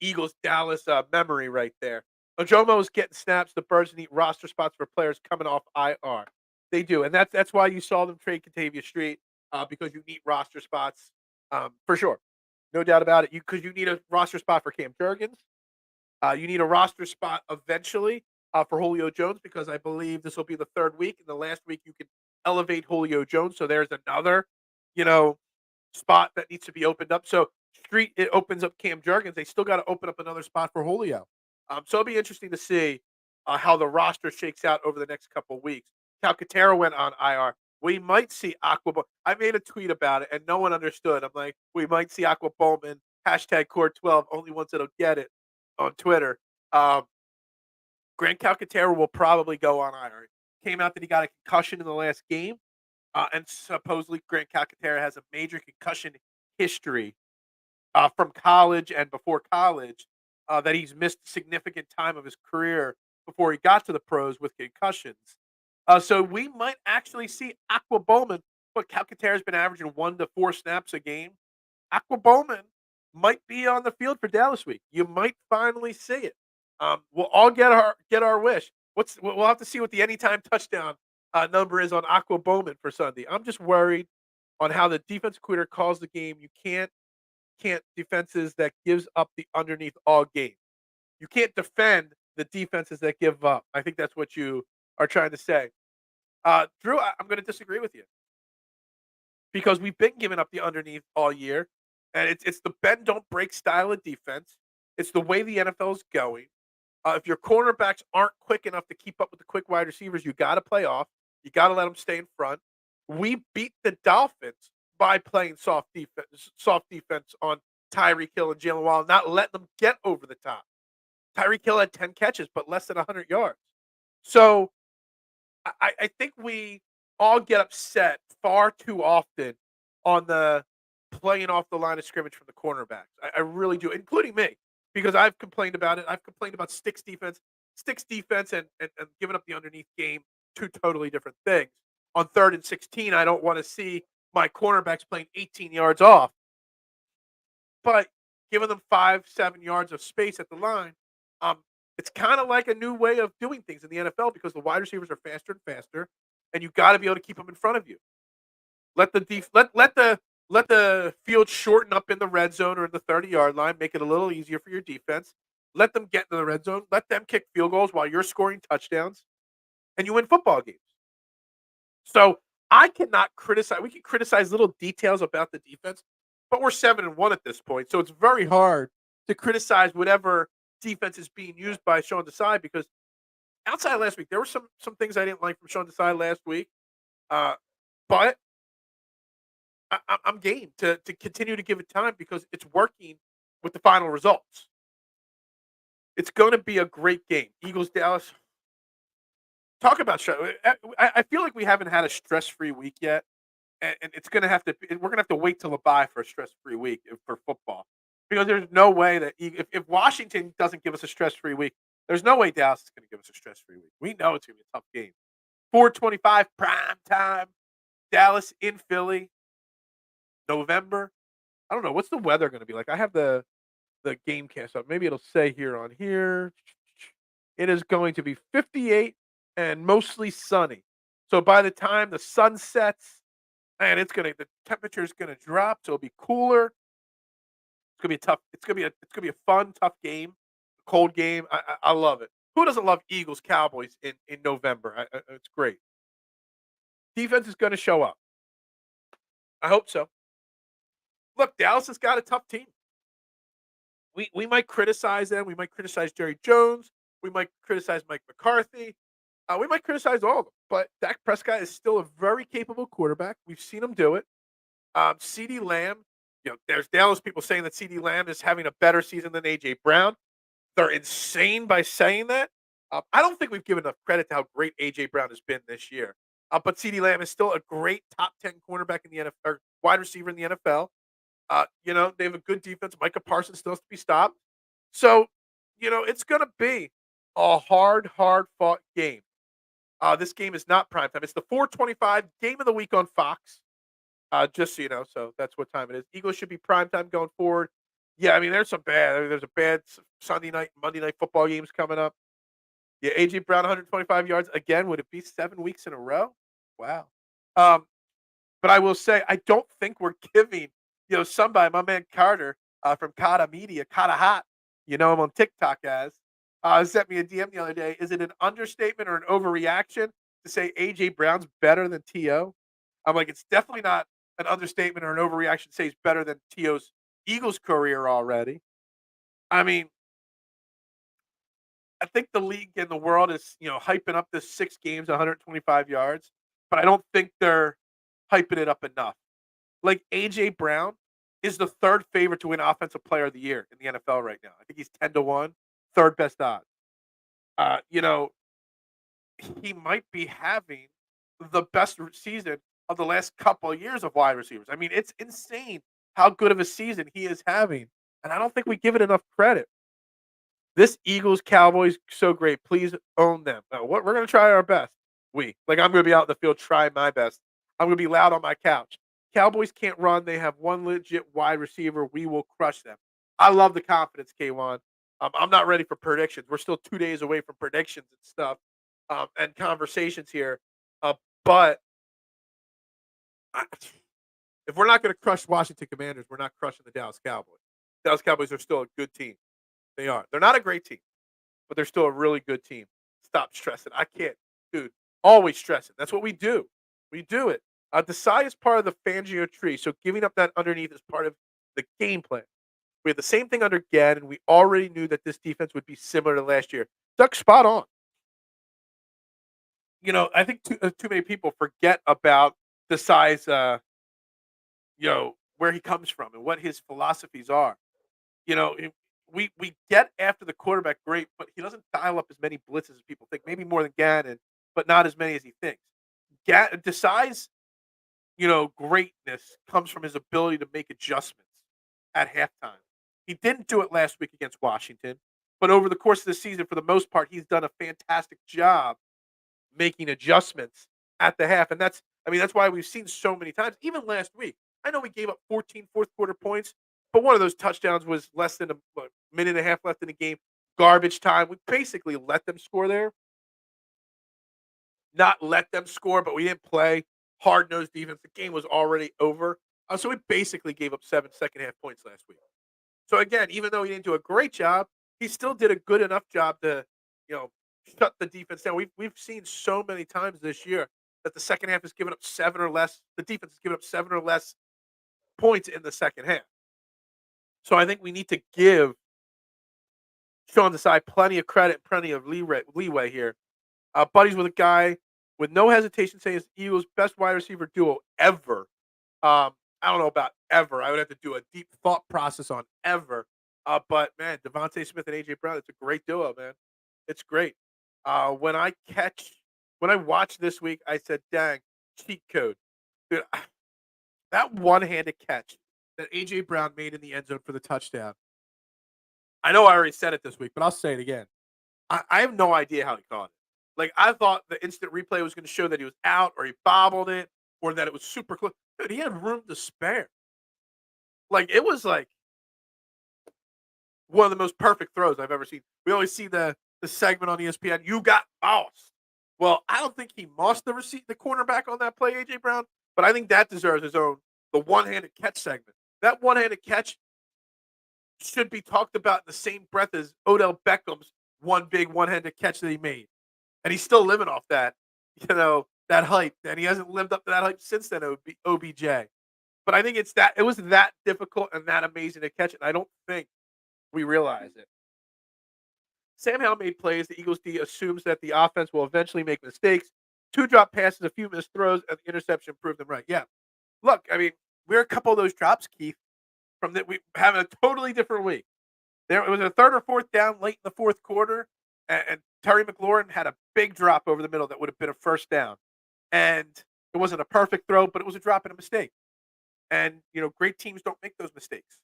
Eagles Dallas memory right there. Ojomo is getting snaps. The Birds need roster spots for players coming off IR. They do, and that's why you saw them trade Catavia Street because you need roster spots for sure, no doubt about it. Because you need a roster spot for Cam Jurgens. You need a roster spot eventually for Julio Jones because I believe this will be the third week, and the last week you can elevate Julio Jones. So there's another, you know, spot that needs to be opened up. So Street it opens up Cam Jurgens. They still got to open up another spot for Julio. So it'll be interesting to see how the roster shakes out over the next couple of weeks. Calcaterra went on IR. We might see Aqua. I made a tweet about it and no one understood. I'm like, we might see Aqua Bowman hashtag Core 12. Only ones that'll get it on Twitter. Um, Grant Calcaterra will probably go on IR. Came out that he got a concussion in the last game. And supposedly Grant Calcaterra has a major concussion history from college and before college that he's missed significant time of his career before he got to the pros with concussions. So we might actually see Aqua Bowman, but Calcaterra's been averaging 1 to 4 snaps a game. Aqua Bowman might be on the field for Dallas week. You might finally see it. We'll all get our wish. We'll have to see what the anytime touchdown number is on Aqua Bowman for Sunday. I'm just worried on how the defense coordinator calls the game. You can't defenses that gives up the underneath all game. You can't defend the defenses that give up. I think that's what you are trying to say. Drew, I'm going to disagree with you because we've been giving up the underneath all year, and it's the bend don't break style of defense. It's the way the NFL is going. If your cornerbacks aren't quick enough to keep up with the quick wide receivers, you got to play off. You got to let them stay in front. We beat the Dolphins by playing soft defense on Tyreek Hill and Jalen Waddle, not letting them get over the top. Tyreek Hill had 10 catches, but less than 100 yards. So I think we all get upset far too often on the playing off the line of scrimmage from the cornerbacks. I really do, including me, because I've complained about it. I've complained about sticks defense, and giving up the underneath game, two totally different things. On 3rd and 16, I don't want to see my cornerbacks playing 18 yards off, but giving them 5-7 yards of space at the line, um, it's kind of like a new way of doing things in the NFL because the wide receivers are faster and faster, and you got to be able to keep them in front of you. Let the let the field shorten up in the red zone or in the 30-yard line, make it a little easier for your defense. Let them get into the red zone. Let them kick field goals while you're scoring touchdowns, and you win football games. So I cannot criticize. We can criticize little details about the defense, but we're 7-1 at this point, so it's very hard to criticize whatever defense is being used by Sean Desai because outside of last week, there were some things I didn't like from Sean Desai last week. Uh, but I'm game to continue to give it time because it's working with the final results. It's going to be a great game. Eagles Dallas. Talk about show. I feel like we haven't had a stress free week yet, and it's going to have to. We're going to have to wait till the bye for a stress free week for football because there's no way that if Washington doesn't give us a stress free week, there's no way Dallas is going to give us a stress free week. We know it's going to be a tough game. 4:25 prime time. Dallas in Philly. November. I don't know what's the weather going to be like. I have the game cast up. Maybe it'll say here on here. It is going to be 58 and mostly sunny. So by the time the sun sets, and the temperature is gonna drop, so it'll be cooler. It's gonna be a tough. It's gonna be a fun, tough game, cold game. I love it. Who doesn't love Eagles Cowboys in November? It's great. Defense is gonna show up. I hope so. Look, Dallas has got a tough team. We might criticize them. We might criticize Jerry Jones. We might criticize Mike McCarthy. We might criticize all of them. But Dak Prescott is still a very capable quarterback. We've seen him do it. CeeDee Lamb, there's Dallas people saying that CeeDee Lamb is having a better season than AJ Brown. They're insane by saying that. I don't think we've given enough credit to how great AJ Brown has been this year. But CeeDee Lamb is still a great top 10 cornerback in the NFL, or wide receiver in the NFL. They have a good defense. Micah Parsons still has to be stopped. So, it's going to be a hard fought game. This game is not primetime. It's the 4:25 game of the week on Fox. Just so you know, so that's what time it is. Eagles should be primetime going forward. Yeah, I mean, there's a bad Sunday night, Monday night football games coming up. Yeah, AJ Brown 125 yards again. Would it be 7 weeks in a row? Wow. Um, but I will say, I don't think we're giving, somebody, my man Carter from Kata Media, Kata Hot, him on TikTok sent me a DM the other day. Is it an understatement or an overreaction to say AJ Brown's better than T.O.? I'm like, it's definitely not an understatement or an overreaction to say he's better than T.O.'s Eagles career already. I mean, I think the league and the world is, hyping up this 6 games, 125 yards, but I don't think they're hyping it up enough. Like AJ Brown is the third favorite to win Offensive Player of the Year in the NFL right now. I think he's 10-1, third best odds. Uh, you know, he might be having the best season of the last couple of years of wide receivers. I mean, it's insane how good of a season he is having, and I don't think we give it enough credit. This Eagles Cowboys so great. Please own them. We're going to try our best. I'm going to be out in the field trying my best. I'm going to be loud on my couch. Cowboys can't run. They have one legit wide receiver. We will crush them. I love the confidence, K1. I'm not ready for predictions. We're still 2 days away from predictions and stuff and conversations here. But I, if we're not going to crush Washington Commanders, we're not crushing the Dallas Cowboys. Dallas Cowboys are still a good team. They are. They're not a great team, but they're still a really good team. Stop stressing. I can't. Dude, always stressing. That's what we do. We do it. Desai is part of the Fangio tree, so giving up that underneath is part of the game plan. We had the same thing under Gad, and we already knew that this defense would be similar to last year. Duck spot on. I think too many people forget about Desai's, where he comes from and what his philosophies are. You know, we get after the quarterback great, but he doesn't dial up as many blitzes as people think. Maybe more than Gannon, but not as many as he thinks. Desai's, greatness comes from his ability to make adjustments at halftime. He didn't do it last week against Washington, but over the course of the season, for the most part, he's done a fantastic job making adjustments at the half. And that's why we've seen so many times, even last week. I know we gave up 14 fourth quarter points, but one of those touchdowns was less than a minute and a half left in the game. Garbage time. We basically let them score there. Not let them score, but we didn't play hard-nosed defense. The game was already over. So we basically gave up 7 second-half points last week. So again, even though he didn't do a great job, he still did a good enough job to, shut the defense down. We've seen so many times this year that the second half has given up 7 or less. The defense has given up 7 or less points in the second half. So I think we need to give Showing the side plenty of credit, plenty of leeway here. Buddies with a guy with no hesitation saying it's Eagles' best wide receiver duo ever. I don't know about ever. I would have to do a deep thought process on ever. But man, Devontae Smith and AJ Brown, it's a great duo, man. It's great. When when I watched this week, I said, "Dang, cheat code, dude!" That one-handed catch that AJ Brown made in the end zone for the touchdown. I know I already said it this week, but I'll say it again. I have no idea how he caught it. Like, I thought the instant replay was going to show that he was out or he bobbled it or that it was super close. Dude, he had room to spare. Like, it was like one of the most perfect throws I've ever seen. We always see the segment on ESPN, you got mossed. Well, I don't think he mossed the cornerback on that play, AJ Brown, but I think that deserves his own the one-handed catch segment. That one-handed catch should be talked about in the same breath as Odell Beckham's one big one-handed catch that he made. And he's still living off that, that hype. And he hasn't lived up to that hype since then, OBJ. But I think it was that difficult and that amazing to catch it. And I don't think we realize it. Sam Howell made plays. The Eagles D assumes that the offense will eventually make mistakes. 2 drop passes, a few missed throws, and the interception proved them right. Yeah. Look, I mean, we're a couple of those drops, Keith, from that we having a totally different week. It was a third or fourth down late in the fourth quarter, and Terry McLaurin had a big drop over the middle that would have been a first down. And it wasn't a perfect throw, but it was a drop and a mistake. And, great teams don't make those mistakes.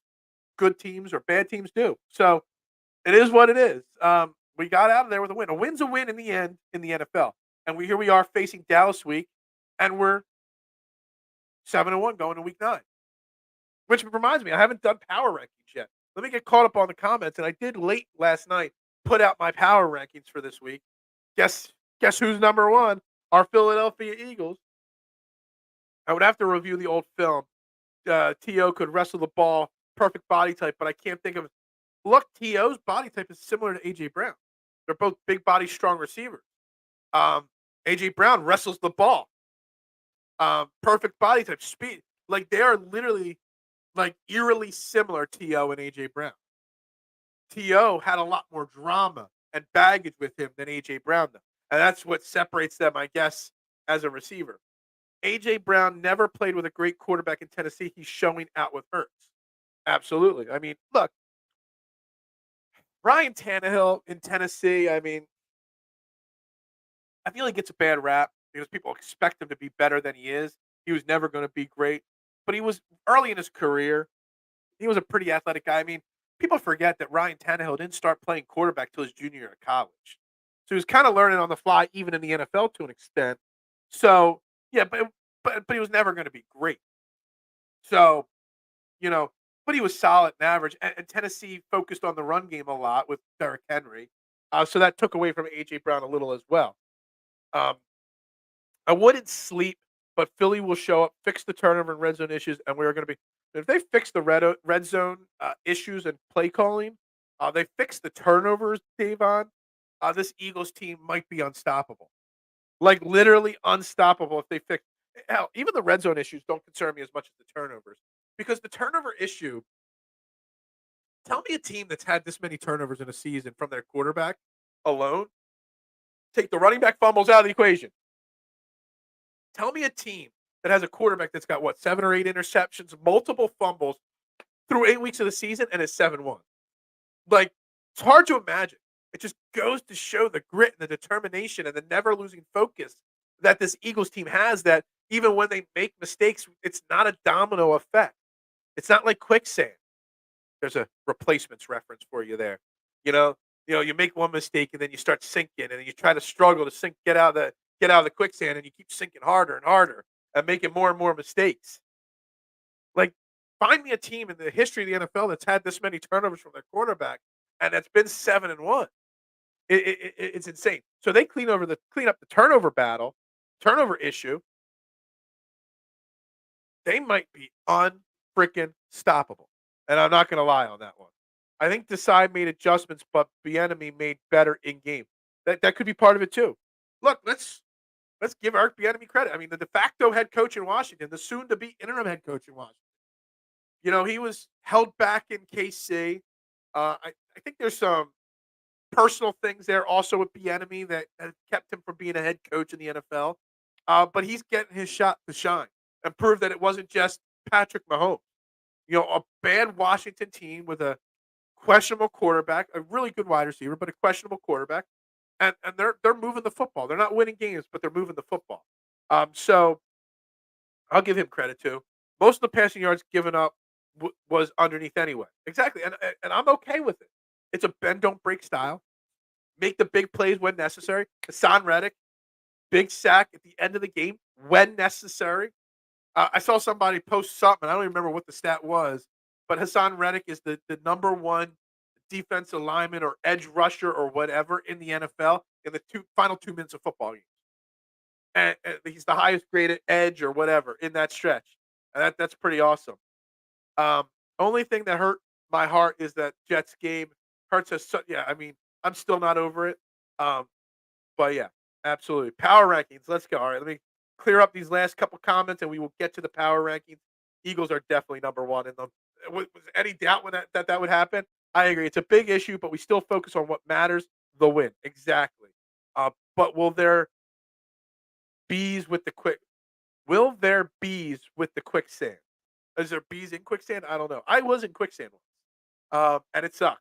Good teams or bad teams do. So it is what it is. We got out of there with a win. A win's a win in the end in the NFL. And here we are facing Dallas week, and we're 7-1 going to week 9. Which reminds me, I haven't done power rankings yet. Let me get caught up on the comments, and I did late last night put out my power rankings for this week. Guess who's number 1? Our Philadelphia Eagles. I would have to review the old film. T.O. could wrestle the ball, perfect body type, but I can't think of it. Look, T.O.'s body type is similar to A.J. Brown. They're both big body, strong receivers. A.J. Brown wrestles the ball. Perfect body type, speed. Like, they are literally, eerily similar, T.O. and A.J. Brown. T.O. had a lot more drama and baggage with him than A.J. Brown, though. And that's what separates them, I guess, as a receiver. A.J. Brown never played with a great quarterback in Tennessee. He's showing out with Hurts. Absolutely. I mean, look, Ryan Tannehill in Tennessee, I mean, I feel he gets a bad rap because people expect him to be better than he is. He was never going to be great, but he was early in his career. He was a pretty athletic guy. I mean, people forget that Ryan Tannehill didn't start playing quarterback till his junior year of college. So he was kind of learning on the fly, even in the NFL to an extent. So, yeah, but he was never going to be great. So, but he was solid and average. And Tennessee focused on the run game a lot with Derrick Henry. So that took away from A.J. Brown a little as well. I wouldn't sleep, but Philly will show up, fix the turnover and red zone issues, and we're going to be. If they fix the red zone issues and play calling, they fix the turnovers, Davon. This Eagles team might be unstoppable, like literally unstoppable if they fix. Hell, even the red zone issues don't concern me as much as the turnovers, because the turnover issue. Tell me a team that's had this many turnovers in a season from their quarterback alone. Take the running back fumbles out of the equation. Tell me a team that has a quarterback that's got 7 or 8 interceptions, multiple fumbles through 8 weeks of the season, and is 7-1. Like, it's hard to imagine. It just goes to show the grit and the determination and the never losing focus that this Eagles team has, that even when they make mistakes, it's not a domino effect. It's not like quicksand. There's a replacements reference for you there. You make one mistake and then you start sinking, and then you try to struggle to sink, get out of the quicksand, and you keep sinking harder and harder and making more and more mistakes. Like, find me a team in the history of the NFL that's had this many turnovers from their quarterback and that's been 7-1. It's insane. So they clean up the turnover turnover issue. They might be unfreaking stoppable. And I'm not going to lie on that one. I think Desai made adjustments, but Bieniemy made better in game. That could be part of it too. Look, let's give Eric Bieniemy credit. I mean, the de facto head coach in Washington, the soon-to-be interim head coach in Washington. He was held back in KC. I think there's some personal things there also with Bieniemy that kept him from being a head coach in the NFL. But he's getting his shot to shine and prove that it wasn't just Patrick Mahomes. A bad Washington team with a questionable quarterback, a really good wide receiver, but a questionable quarterback, and they're moving the football. They're not winning games, but they're moving the football. So I'll give him credit too. Most of the passing yards given up was underneath anyway. Exactly, and I'm okay with it. It's a bend don't break style. Make the big plays when necessary. Hassan Reddick, big sack at the end of the game when necessary. I saw somebody post something. I don't even remember what the stat was, but Hassan Reddick is the number one defensive lineman or edge rusher or whatever in the NFL in the final 2 minutes of football games. And he's the highest graded edge or whatever in that stretch. And that's pretty awesome. Um, Only thing that hurt my heart is that Jets game hurts us. Yeah, I mean, I'm still not over it. Um, but yeah, absolutely. Power rankings. Let's go. All right, let me clear up these last couple comments, and we will get to the power rankings. Eagles are definitely number one in them. Was any doubt when that would happen? I agree. It's a big issue, but we still focus on what matters: the win. Exactly. But will there bees with the quick? Will there bees with the quicksand? Is there bees in quicksand? I don't know. I was in quicksand once, and it sucked.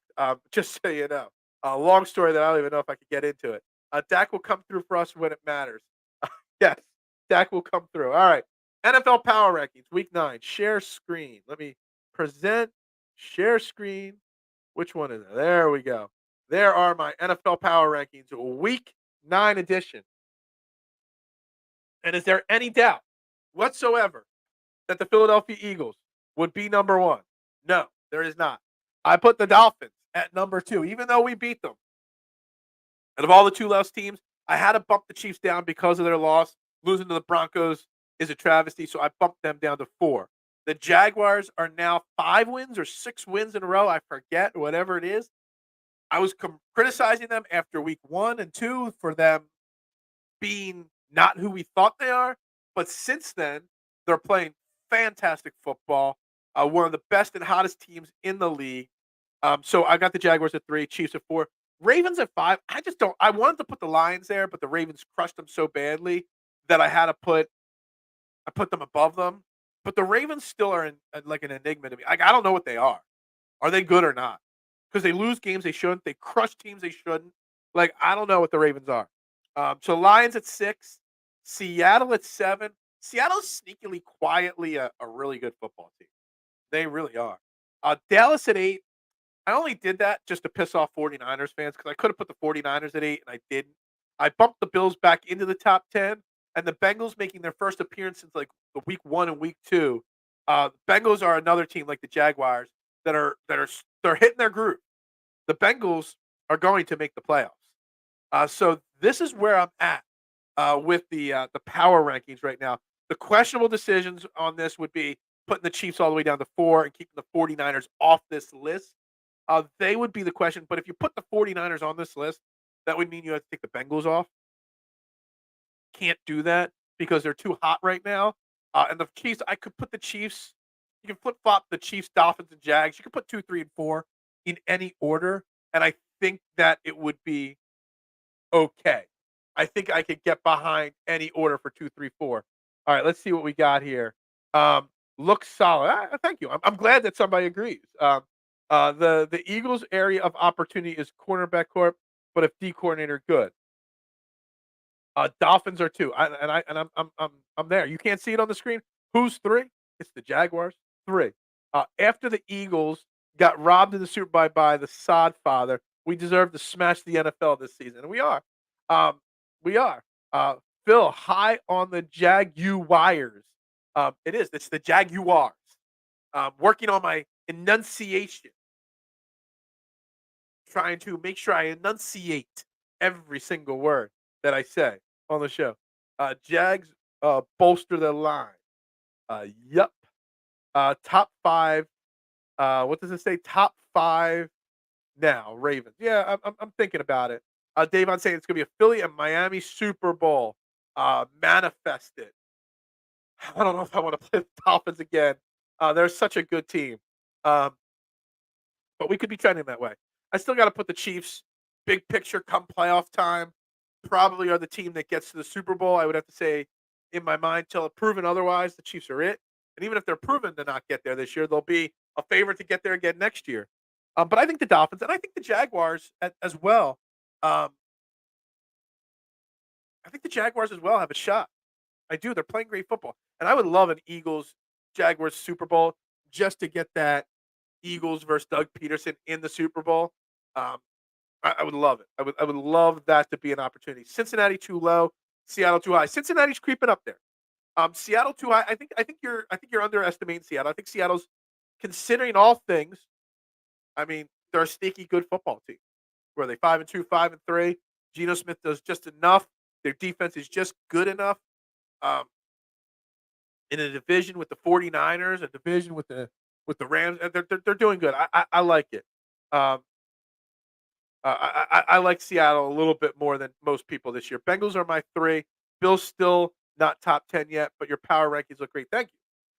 Just so you know, a long story that I don't even know if I could get into it. Dak will come through for us when it matters. Yes, Dak will come through. All right, NFL Power Rankings, Week 9. Share screen. Let me present. Share screen. Which one is it? There we go. There are my NFL Power Rankings, Week 9 edition. And is there any doubt whatsoever that the Philadelphia Eagles would be number one? No, there is not. I put the Dolphins at number 2, even though we beat them. And of all the 2 lost teams, I had to bump the Chiefs down because of their loss. Losing to the Broncos is a travesty, so I bumped them down to 4. The Jaguars are now 5 wins or 6 wins in a row. I forget, whatever it is. I was criticizing them after week 1 and 2 for them being not who we thought they are. But since then, they're playing fantastic football. One of the best and hottest teams in the league. So I got the Jaguars at 3, Chiefs at 4, Ravens at 5. I just don't. I wanted to put the Lions there, but the Ravens crushed them so badly that I put them above them. But the Ravens still are like an enigma to me. Like I don't know what they are. Are they good or not? Because they lose games they shouldn't. They crush teams they shouldn't. Like I don't know what the Ravens are. So Lions at 6, Seattle at 7. Seattle's sneakily, quietly a really good football team. They really are. Dallas at 8. I only did that just to piss off 49ers fans because I could have put the 49ers at 8 and I didn't. I bumped the Bills back into the top 10, and the Bengals making their first appearance since like the week 1 and week 2. Bengals are another team like the Jaguars they're hitting their groove. The Bengals are going to make the playoffs. So this is where I'm at with the power rankings right now. The questionable decisions on this would be putting the Chiefs all the way down to 4 and keeping the 49ers off this list. They would be the question. But if you put the 49ers on this list, that would mean you have to take the Bengals off. Can't do that because they're too hot right now. And the Chiefs, I could put the Chiefs. You can flip flop the Chiefs, Dolphins, and Jags. You could put 2, 3, and 4 in any order, and I think that it would be okay. I think I could get behind any order for 2, 3, 4. All right, let's see what we got here. Looks solid. Thank you. I'm glad that somebody agrees. The Eagles' area of opportunity is cornerback corp, but if D coordinator good. Dolphins are 2. I'm there. You can't see it on the screen. Who's 3? It's the Jaguars. 3. After the Eagles got robbed in the Super Bowl by the sod father, we deserve to smash the NFL this season, and we are. We are. Phil, high on the Jaguars. It is. It's the Jaguars. Working on my enunciation, trying to make sure I enunciate every single word that I say on the show. Jags bolster the line. Yup. Top 5. What does it say? Top 5 now. Ravens. Yeah, I'm thinking about it. Davon saying it's gonna be a Philly and Miami Super Bowl. Manifest it. I don't know if I want to play the Dolphins again. They're such a good team. But we could be trending that way. I still got to put the Chiefs, big picture come playoff time, probably are the team that gets to the Super Bowl. I would have to say, in my mind, till proven otherwise, the Chiefs are it. And even if they're proven to not get there this year, they'll be a favorite to get there again next year. But I think the Dolphins and I think the Jaguars as well. Um, I think the Jaguars as well have a shot. I do. They're playing great football, and I would love an Eagles Jaguars Super Bowl just to get that Eagles versus Doug Peterson in the Super Bowl. Um, I would love it. I would love that to be an opportunity. Cincinnati too low, Seattle too high. Cincinnati's creeping up there. Seattle too high. I think you're underestimating Seattle. I think Seattle's considering all things. I mean, they're a sneaky good football team. Where are they 5-2, 5-3? Geno Smith does just enough. Their defense is just good enough. Um, in a division with the 49ers, a division with the Rams, they're doing good. I like it. Um, I like Seattle a little bit more than most people this year. Bengals are my 3. Bills still not top 10 yet, but your power rankings look great. Thank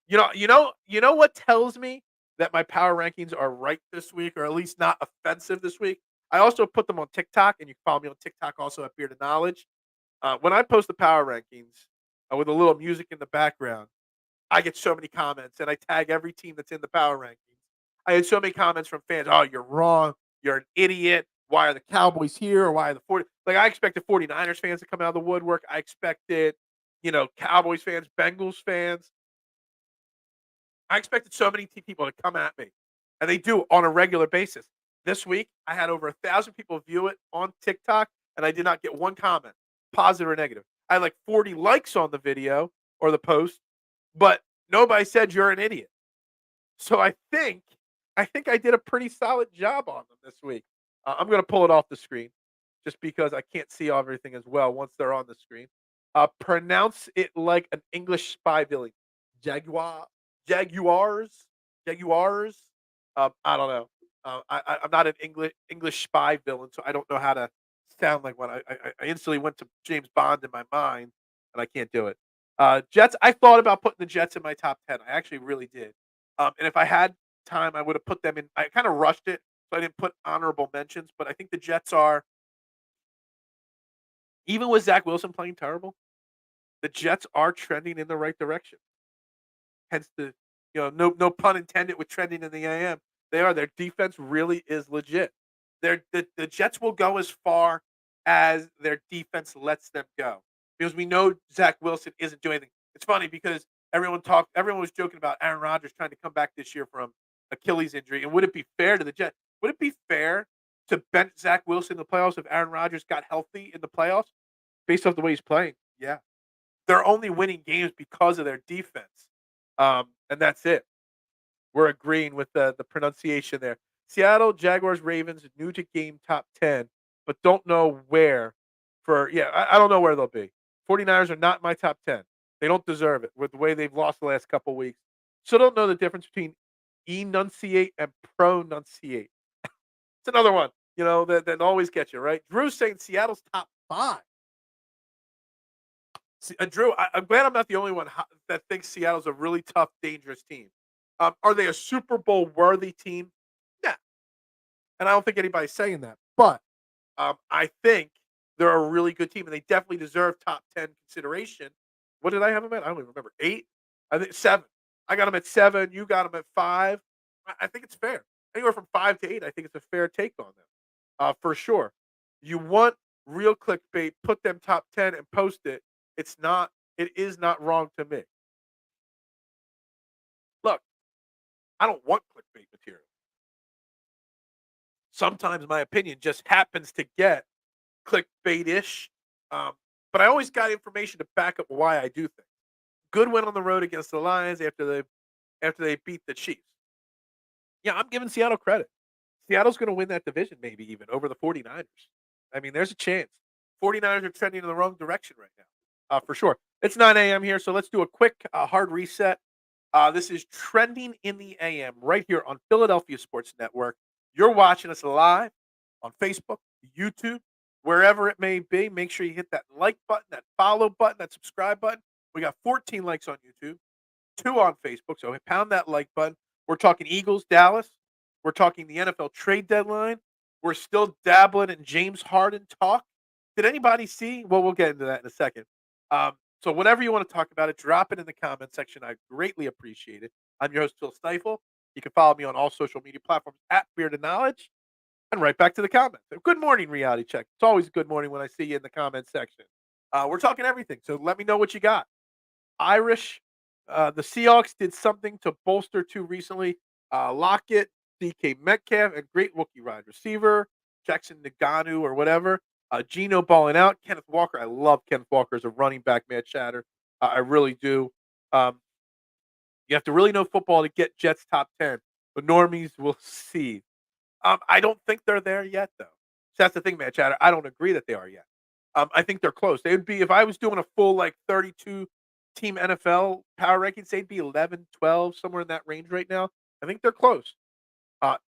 you. You know what tells me that my power rankings are right this week, or at least not offensive this week? I also put them on TikTok, and you can follow me on TikTok also at Beard of Knowledge. When I post the power rankings with a little music in the background, I get so many comments, and I tag every team that's in the power rankings. I had so many comments from fans. Oh, you're wrong. You're an idiot. Why are the Cowboys here? Or why are the 40? Like, I expected 49ers fans to come out of the woodwork. I expected, Cowboys fans, Bengals fans. I expected so many people to come at me, and they do on a regular basis. This week, I had over 1,000 people view it on TikTok, and I did not get one comment, positive or negative. I had like 40 likes on the video or the post, but nobody said you're an idiot. So I think I did a pretty solid job on them this week. I'm going to pull it off the screen just because I can't see everything as well once they're on the screen. Pronounce it like an English spy villain. Jaguar, Jaguars, Jaguars. I don't know. I'm not an English spy villain, so I don't know how to sound like one. I instantly went to James Bond in my mind, and I can't do it. Jets. I thought about putting the Jets in my top 10. I actually really did. And if I had time, I would have put them in. I kind of rushed it, so I didn't put honorable mentions. But I think the Jets are, even with Zach Wilson playing terrible, the Jets are trending in the right direction. Hence no pun intended with trending in the AM. They are. Their defense really is legit. The Jets will go as far as their defense lets them go because we know Zach Wilson isn't doing anything. It's funny because everyone was joking about Aaron Rodgers trying to come back this year from Achilles injury. And would it be fair to the Jets? Would it be fair to bench Zach Wilson in the playoffs if Aaron Rodgers got healthy in the playoffs based off the way he's playing? Yeah. They're only winning games because of their defense. And that's it. We're agreeing with the pronunciation there. Seattle, Jaguars, Ravens, new to game top 10, but don't know where I don't know where they'll be. 49ers are not in my top 10. They don't deserve it with the way they've lost the last couple weeks. So don't know the difference between enunciate and pronunciate. It's another one, that always gets you, right? Drew's saying Seattle's top 5. Drew, I'm glad I'm not the only one that thinks Seattle's a really tough, dangerous team. Are they a Super Bowl worthy team? Yeah, and I don't think anybody's saying that. But I think they're a really good team, and they definitely deserve top 10 consideration. What did I have them at? I don't even remember. 8? I think 7. I got them at 7. You got them at 5. I think it's fair. Anywhere from 5 to 8, I think it's a fair take on them, for sure. You want real clickbait? Put them top 10 and post it. It's not. It is not wrong to me. Look, I don't want clickbait material. Sometimes my opinion just happens to get clickbait-ish, but I always got information to back up why I do things. Good win on the road against the Lions after they beat the Chiefs. Yeah, I'm giving Seattle credit. Seattle's going to win that division maybe even over the 49ers. I mean, there's a chance. 49ers are trending in the wrong direction right now, for sure. It's 9 a.m. here, so let's do a quick hard reset. This is Trending in the AM right here on Philadelphia Sports Network. You're watching us live on Facebook, YouTube, wherever it may be. Make sure you hit that like button, that follow button, that subscribe button. We got 14 likes on YouTube, 2 on Facebook, so pound that like button. We're talking Eagles, Dallas. We're talking the NFL trade deadline. We're still dabbling in James Harden talk. Did anybody see? Well, we'll get into that in a second. So whatever you want to talk about it, drop it in the comment section. I greatly appreciate it. I'm your host, Phil Stiefel. You can follow me on all social media platforms at Bearded Knowledge. And right back to the comments. Good morning, Reality Check. It's always a good morning when I see you in the comment section. We're talking everything, so let me know what you got. Irish, the Seahawks did something to bolster too recently. Lockett, DK Metcalf, and great rookie wide receiver, Jackson Naganu or whatever. Geno balling out. Kenneth Walker. I love Kenneth Walker as a running back, man. Chatter. I really do. Um, you have to really know football to get Jets top 10. The normies will see. I don't think they're there yet, though. So that's the thing, man, Chatter. I don't agree that they are yet. I think they're close. They would be if I was doing a full like 32 team NFL power rankings, they'd be 11, 12, somewhere in that range right now. I think they're close.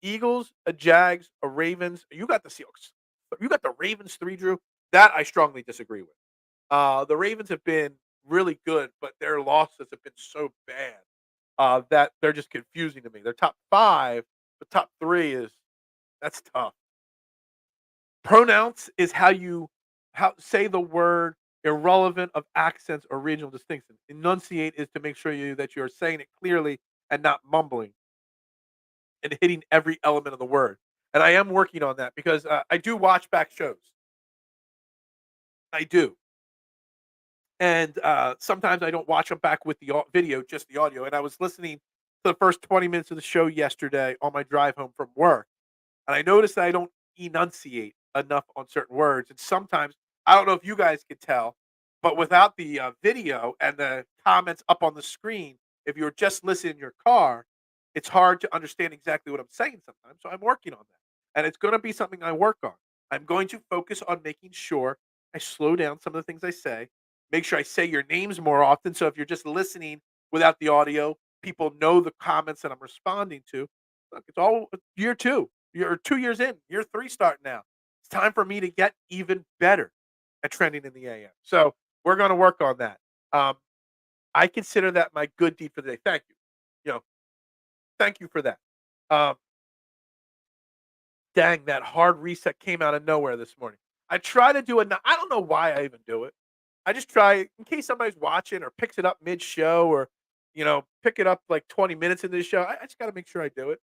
Eagles, a Jags, a Ravens. You got the Seahawks. You got the Ravens 3, Drew. That I strongly disagree with. The Ravens have been really good, but their losses have been so bad that they're just confusing to me. They're top 5, but top 3 is that's tough. Pronounce is how you say the word irrelevant of accents or regional distinction. Enunciate is to make sure that you're saying it clearly and not mumbling and hitting every element of the word. And I am working on that because I do watch back shows. I do. And sometimes I don't watch them back with the video, just the audio. And I was listening to the first 20 minutes of the show yesterday on my drive home from work. And I noticed that I don't enunciate enough on certain words. And sometimes, I don't know if you guys could tell, but without the video and the comments up on the screen, if you're just listening in your car, it's hard to understand exactly what I'm saying sometimes. So I'm working on that. And it's going to be something I work on. I'm going to focus on making sure I slow down some of the things I say, make sure I say your names more often. So if you're just listening without the audio, people know the comments that I'm responding to. Look, it's all year 2. You're 2 years in. Year 3 starting now. It's time for me to get even better at trending in the AM. So we're going to work on that. Um, I consider that my good deed for the day. Thank you. You know, thank you for that. Um, Dang, that hard reset came out of nowhere this morning. I try to do it. I don't know why I even do it. I just try in case somebody's watching or picks it up mid show or pick it up like 20 minutes into the show. I just got to make sure I do it.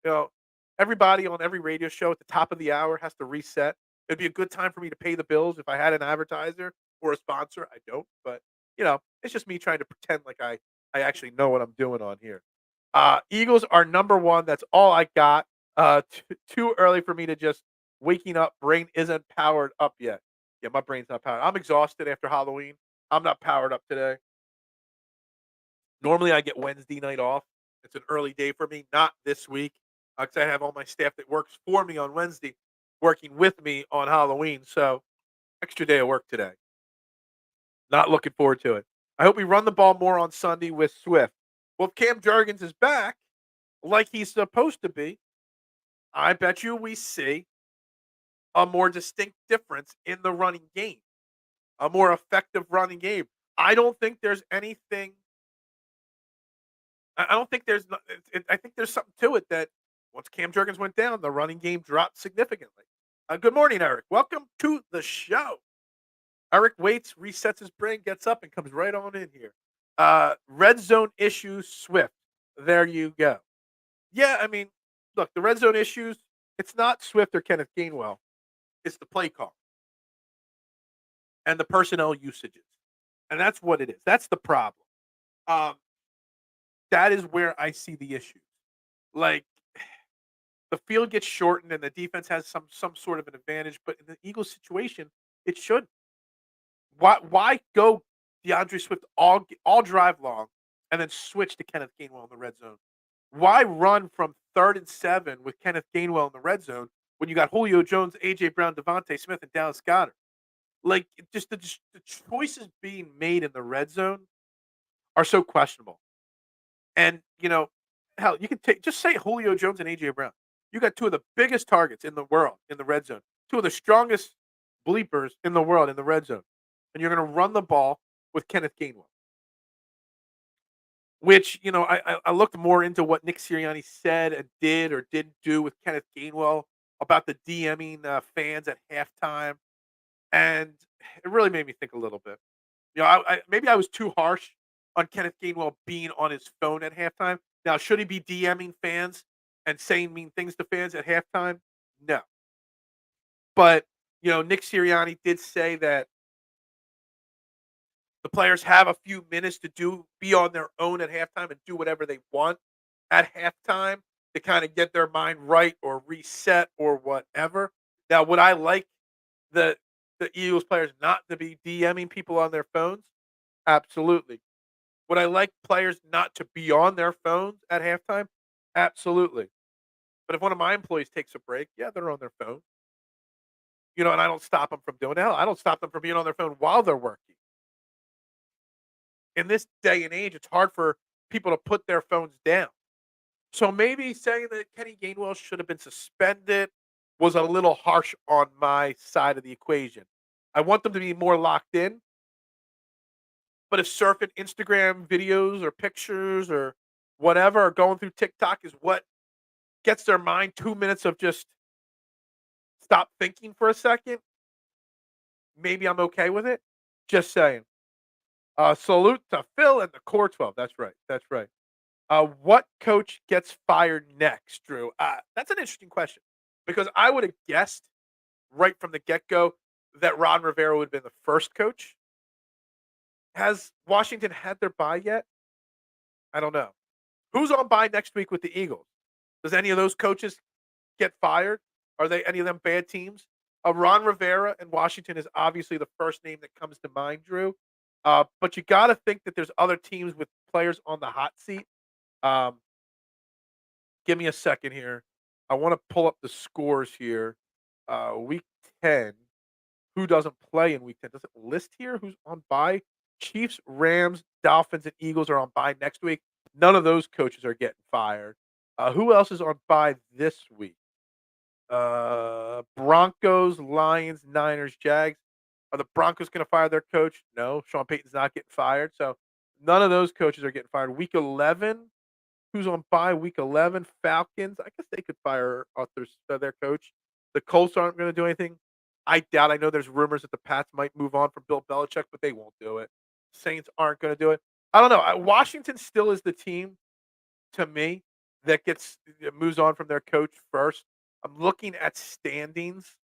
You know, everybody on every radio show at the top of the hour has to reset. It'd be a good time for me to pay the bills if I had an advertiser or a sponsor. I don't, but it's just me trying to pretend like I actually know what I'm doing on here. Eagles are number 1. That's all I got. Too early for me to just waking up. Brain isn't powered up yet. Yeah, my brain's not powered. I'm exhausted after Halloween. I'm not powered up today. Normally, I get Wednesday night off. It's an early day for me. Not this week because I have all my staff that works for me on Wednesday working with me on Halloween. So extra day of work today. Not looking forward to it. I hope we run the ball more on Sunday with Swift. Well, if Cam Jurgens is back like he's supposed to be, I bet you we see a more distinct difference in the running game, a more effective running game. I don't think there's anything. I don't think there's. I think there's something to it that once Cam Jurgens went down, the running game dropped significantly. Good morning, Eric. Welcome to the show. Eric waits, resets his brain, gets up, and comes right on in here. Red zone issues, Swift. There you go. Yeah, I mean, look, the red zone issues. It's not Swift or Kenneth Gainwell. It's the play call and the personnel usages, and that's what it is. That's the problem. Um, that is where I see the issues. Like the field gets shortened and the defense has some sort of an advantage, but in the Eagles situation, it should. Why go DeAndre Swift all drive long and then switch to Kenneth Gainwell in the red zone? Why run from 3rd and 7 with Kenneth Gainwell in the red zone when you got Julio Jones, AJ Brown, Devontae Smith, and Dallas Goedert? Like just the choices being made in the red zone are so questionable. And hell, you can just say Julio Jones and AJ Brown. You got 2 of the biggest targets in the world in the red zone, 2 of the strongest bleepers in the world in the red zone, and you're going to run the ball with Kenneth Gainwell. Which I looked more into what Nick Sirianni said and did or didn't do with Kenneth Gainwell about the DMing fans at halftime, and it really made me think a little bit. Maybe I was too harsh on Kenneth Gainwell being on his phone at halftime. Now, should he be DMing fans and saying mean things to fans at halftime? No. But, Nick Sirianni did say that the players have a few minutes to be on their own at halftime and do whatever they want at halftime to kind of get their mind right or reset or whatever. Now, would I like the the Eagles players not to be DMing people on their phones? Absolutely. Would I like players not to be on their phones at halftime? Absolutely. But if one of my employees takes a break, yeah, they're on their phone. And I don't stop them from doing that. I don't stop them from being on their phone while they're working. In this day and age, it's hard for people to put their phones down. So maybe saying that Kenny Gainwell should have been suspended was a little harsh on my side of the equation. I want them to be more locked in. But if surfing Instagram videos or pictures or whatever, or going through TikTok is what gets their mind 2 minutes of just stop thinking for a second, maybe I'm okay with it. Just saying. Salute to Phil and the Core 12. That's right. That's right. What coach gets fired next, Drew? That's an interesting question because I would have guessed right from the get go that Ron Rivera would have been the first coach. Has Washington had their bye yet? I don't know. Who's on bye next week with the Eagles? Does any of those coaches get fired? Are they any of them bad teams? Ron Rivera in Washington is obviously the first name that comes to mind, Drew. But you got to think that there's other teams with players on the hot seat. Um, Give me a second here. I want to pull up the scores here. Week 10. Who doesn't play in week 10? Does it list here who's on bye? Chiefs, Rams, Dolphins, and Eagles are on bye next week. None of those coaches are getting fired. Who else is on bye this week? Broncos, Lions, Niners, Jags. Are the Broncos going to fire their coach? No. Sean Payton's not getting fired. So none of those coaches are getting fired. Week 11, who's on bye? Week 11, Falcons. I guess they could fire their coach. The Colts aren't going to do anything. I doubt. I know there's rumors that the Pats might move on from Bill Belichick, but they won't do it. Saints aren't going to do it. I don't know. Washington still is the team to me that moves on from their coach first. I'm looking at standings.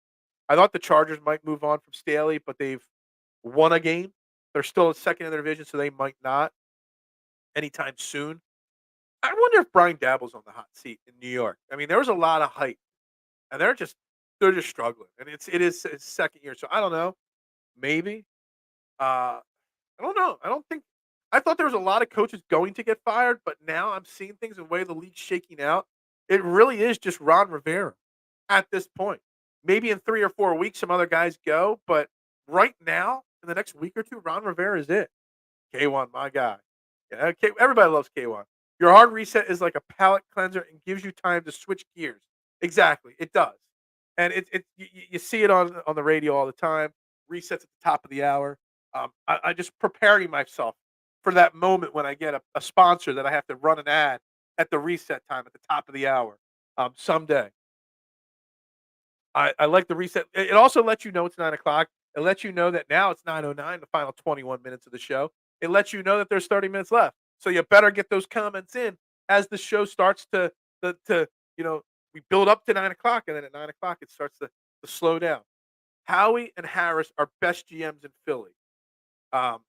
I thought the Chargers might move on from Staley, but they've won a game. They're still second in their division, so they might not anytime soon. I wonder if Brian Daboll's on the hot seat in New York. I mean, there was a lot of hype, and they're just struggling, and it is his second year. So I don't know. Maybe. I don't know. I thought there was a lot of coaches going to get fired, but now I'm seeing things the way the league's shaking out. It really is just Ron Rivera at this point. Maybe in 3 or 4 weeks, some other guys go, but right now, in the next week or two, Ron Rivera is it. K1, my guy. Yeah, everybody loves K1. Your hard reset is like a palate cleanser and gives you time to switch gears. Exactly, it does. And you see it on the radio all the time. Resets at the top of the hour. I just preparing myself for that moment when I get a sponsor that I have to run an ad at the reset time at the top of the hour someday. I like the reset. It also lets you know it's 9 o'clock. It lets you know that now it's 9:09, the final 21 minutes of the show. It lets you know that there's 30 minutes left. So you better get those comments in as the show starts to we build up to 9 o'clock, and then at 9 o'clock it starts to slow down. Howie and Harris are best GMs in Philly. Um,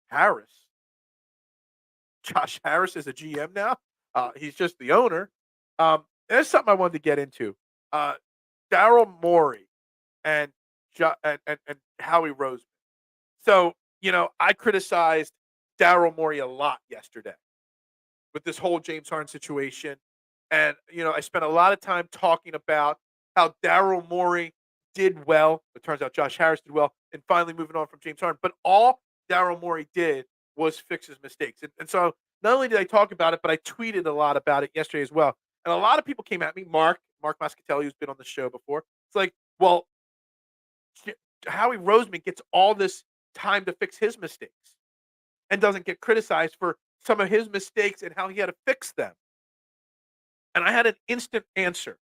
Harris, Josh Harris is a GM now. He's just the owner. There's something I wanted to get into. Daryl Morey and, and Howie Roseman. So, I criticized Daryl Morey a lot yesterday with this whole James Harden situation. And, I spent a lot of time talking about how Daryl Morey did well. It turns out Josh Harris did well and finally moving on from James Harden. But all Daryl Morey did was fix his mistakes. And so not only did I talk about it, but I tweeted a lot about it yesterday as well. And a lot of people came at me. Mark Mascatelli, who's been on the show before. It's like, well, Howie Roseman gets all this time to fix his mistakes and doesn't get criticized for some of his mistakes and how he had to fix them. And I had an instant answer.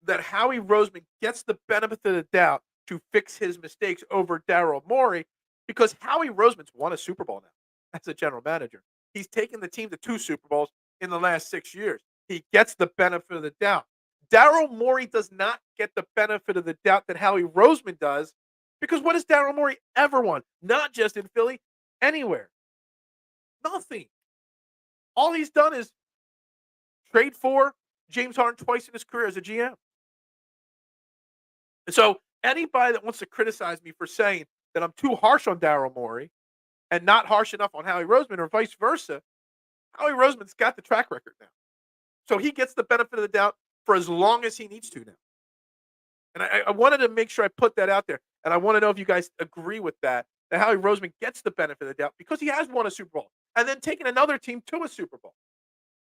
that Howie Roseman gets the benefit of the doubt to fix his mistakes over Daryl Morey because Howie Roseman's won a Super Bowl now as a general manager. He's taken the team to 2 Super Bowls in the last 6 years. He gets the benefit of the doubt. Daryl Morey does not get the benefit of the doubt that Howie Roseman does because what has Daryl Morey ever won? Not just in Philly, anywhere. Nothing. All he's done is trade for James Harden twice in his career as a GM. And so anybody that wants to criticize me for saying that I'm too harsh on Daryl Morey and not harsh enough on Howie Roseman or vice versa, Howie Roseman's got the track record now. So he gets the benefit of the doubt for as long as he needs to now. And I wanted to make sure I put that out there. And I want to know if you guys agree with that Howie Roseman gets the benefit of the doubt because he has won a Super Bowl and then taken another team to a Super Bowl.